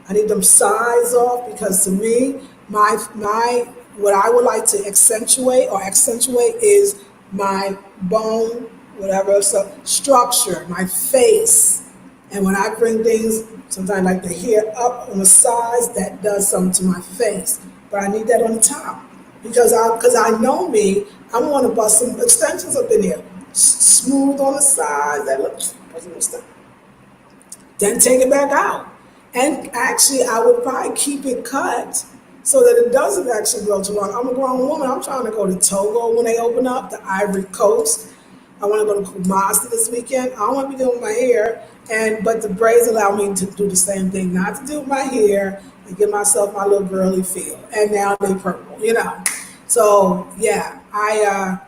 I need them sides off because to me, my what I would like to accentuate is my bone, whatever, so structure, my face. And when I bring things, sometimes like the hair up on the sides, that does something to my face. But I need that on the top because I know me. I want to bust some extensions up in there, smooth on the sides. That looks. Then take it back out. And actually, I would probably keep it cut so that it doesn't actually grow too long. I'm a grown woman. I'm trying to go to Togo when they open up, the Ivory Coast. I want to go to Kumasi this weekend. I don't want to be doing my hair, but the braids allow me to do the same thing, not to do my hair and give myself my little girly feel. And now they purple, So yeah, I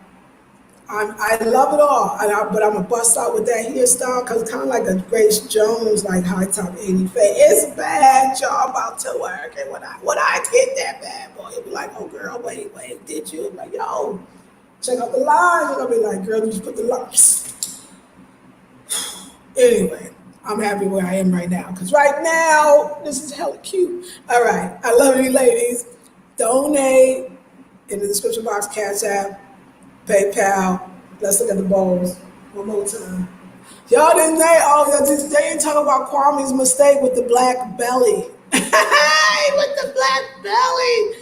love it all, but I'm gonna bust out with that hairstyle because it's kind of like a Grace Jones, like high top 80 fade. It's bad, y'all. About to work, and when I get that bad boy, it'll be like, oh girl, wait, did you? I'm like, yo, check out the lines. You're gonna be like, girl, you just put the lines. Anyway, I'm happy where I am right now because right now this is hella cute. All right, I love you, ladies. Donate in the description box, Cash App, PayPal. Let's look at the bowls one more time. Y'all didn't they didn't talk about Kwame's mistake with the black belly. With the black belly.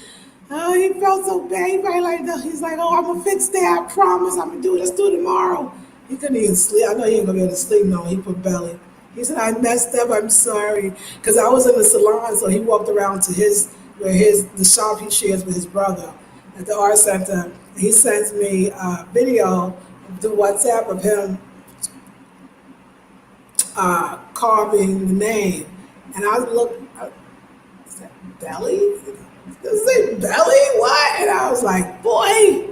Oh, he felt so bad. He probably like that. He's like, oh, I'm gonna fix that. I promise. I'm gonna do it. Let's do it tomorrow. He couldn't even sleep. I know he ain't gonna be able to sleep. No, he put belly. He said, I messed up. I'm sorry. Because I was in the salon, so he walked around to the shop he shares with his brother at the art center. He sends me a video through WhatsApp of him carving the name. And I looked, is that belly? Does it say belly? What? And I was like, boy.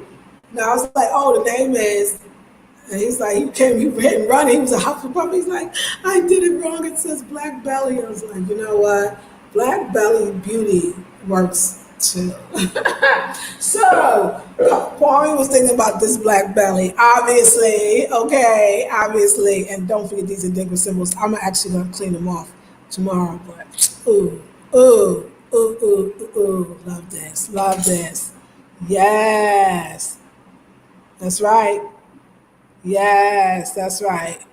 And I was like, oh, the name is. And he's like, you hit and run. He was a Hufflepuff. He's like, I did it wrong. It says black belly. I was like, you know what? Black belly beauty works too. So, Kwame was thinking about this black belly. Obviously, and don't forget these enigma symbols. I'm actually going to clean them off tomorrow. But, ooh, love this. Yes, that's right. Yes, that's right.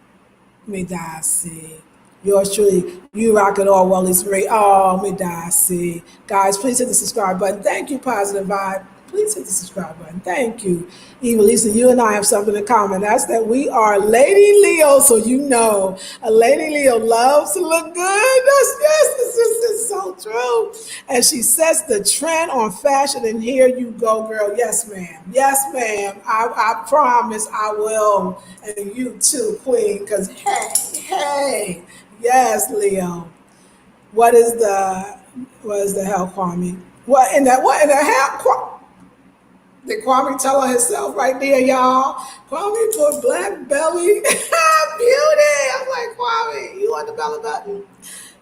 Me die, see. Yours truly, you rock it all, Welly's Marie. Oh, me die, see. Guys, please hit the subscribe button. Thank you, Positive Vibe. please hit the subscribe button. Thank you. Even Lisa, you and I have something in common. That's that we are Lady Leo, so you know a Lady Leo loves to look good. That's yes, it's so true. And she sets the trend on fashion, and here you go, girl. Yes, ma'am. Yes, ma'am. I promise I will. And you too, Queen, because hey, yes, Leo. What is the hell, Kwame? What in the hell? Did Kwame tell her himself right there, y'all? Kwame put black belly beauty. I'm like, Kwame, you on the belly button?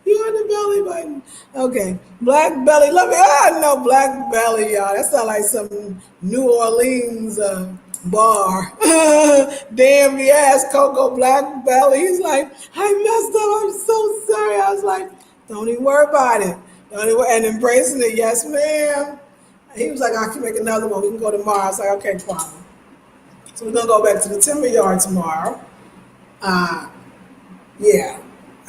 You on the belly button? Okay, black belly. Let me. I know black belly, y'all. That sounds like some New Orleans bar. Damn, yes, Coco Black Belly. He's like, I messed up. I'm so sorry. I was like, don't even worry about it. Don't even, and embracing it. Yes, ma'am. He was like, I can make another one. We can go tomorrow. I was like, okay, problem. So we're gonna go back to the timber yard tomorrow. Uh, yeah,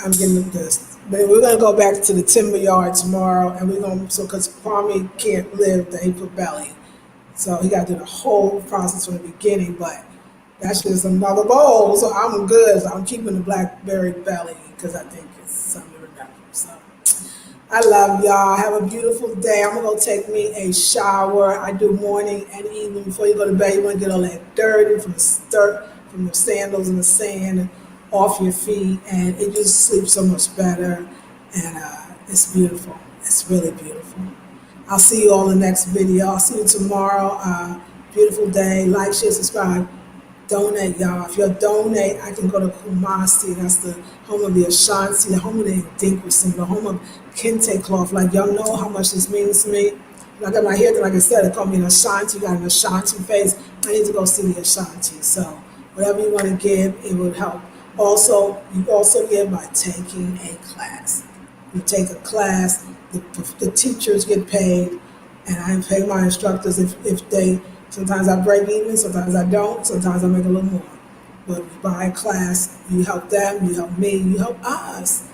I'm getting this. But we're gonna go back to the timber yard tomorrow, and we're gonna because Kwame can't live the 8 foot belly, so he got to do the whole process from the beginning. But that's just another bowl, so I'm good. So I'm keeping the blackberry belly because I think it's something to remember. So. I love y'all. Have a beautiful day. I'm gonna go take me a shower. I do morning and evening before you go to bed. You want to get all that dirty from the sandals and the sand off your feet, and it just sleeps so much better. And it's beautiful. It's really beautiful. I'll see you all in the next video. I'll see you tomorrow. Beautiful day. Like, share, subscribe. Donate, y'all. If you'll donate, I can go to Kumasi. That's the home of the Ashanti, the home of the Dinkerson, the home of Kente cloth. Like, y'all know how much this means to me. I got my hair done, like I said, they call me an Ashanti. Got an Ashanti face. I need to go see the Ashanti. So whatever you want to give, it would help. Also, you also give by taking a class. You take a class, the teachers get paid, and I pay my instructors if they, sometimes I break even, sometimes I don't, sometimes I make a little more. But you buy a class, you help them, you help me, you help us.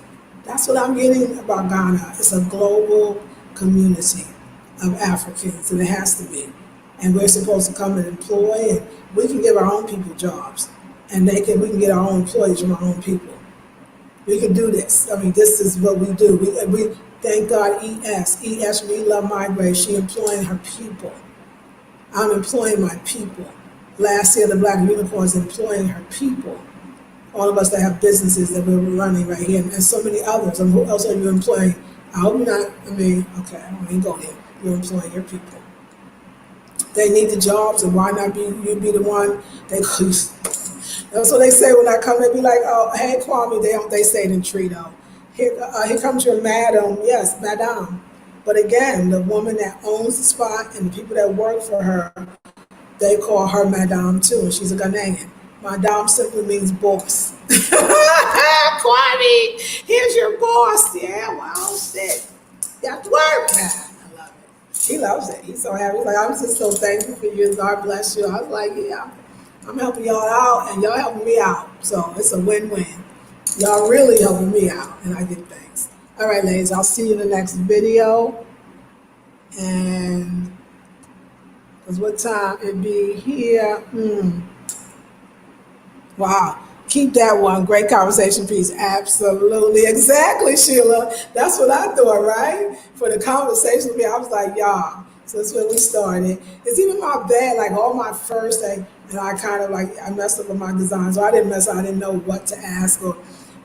That's what I'm getting about Ghana. It's a global community of Africans, and it has to be. And we're supposed to come and employ, and we can give our own people jobs, and we can get our own employees from our own people. We can do this. I mean, this is what we do. We thank God. ES, we love migrate. She employing her people. I'm employing my people. Last year, the Black Unicorn is employing her people. All of us that have businesses that we're running right here, and so many others. And who else are you employing? I hope you're not. I mean, okay, I won't even go there. You're employing your people. They need the jobs, and why not you be the one? That's what they say when I come. They be like, "Oh, hey, Kwame." They say it in Trito. Here comes your madam. Yes, madam. But again, the woman that owns the spot and the people that work for her, they call her madam too, and she's a Ghanaian. Madam simply means boss. Kwame, here's your boss. Yeah, well, shit. You have to work. Nah, I love it. He loves it. He's so happy. He's like, I'm just so thankful for you. God bless you. I was like, yeah, I'm helping y'all out, and y'all helping me out. So it's a win-win. Y'all really helping me out, and I give thanks. All right, ladies, I'll see you in the next video. And because what time it be here? Wow. Keep that one. Great conversation piece. Absolutely. Exactly, Sheila. That's what I thought, right? For the conversation with me, I was like, y'all, so that's when we started. It's even my bad, like all my first thing, and I kind of like, I messed up with my design. So I didn't mess up. I didn't know what to ask, or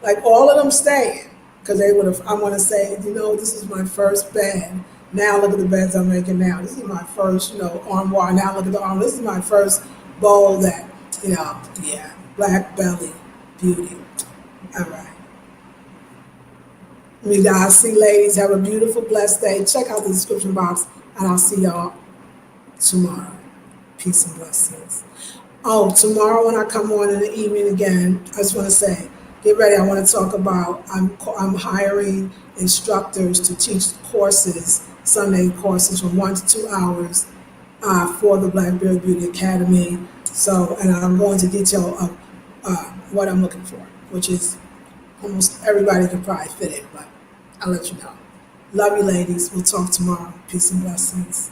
like all of them staying. Because they would have, I want to say, this is my first bed. Now look at the beds I'm making now. This is my first, armoire. Now look at the arm. This is my first bowl that, yeah. Black belly beauty. All right. You guys see, ladies, have a beautiful, blessed day. Check out the description box, and I'll see y'all tomorrow. Peace and blessings. Oh, tomorrow when I come on in the evening again, I just want to say, get ready. I want to talk about, I'm hiring instructors to teach courses, Sunday courses from 1 to 2 hours for the Blackberry Beauty Academy. So, and I'm going to detail of what I'm looking for, which is almost everybody can probably fit it, but I'll let you know. Love you, ladies. We'll talk tomorrow. Peace and blessings.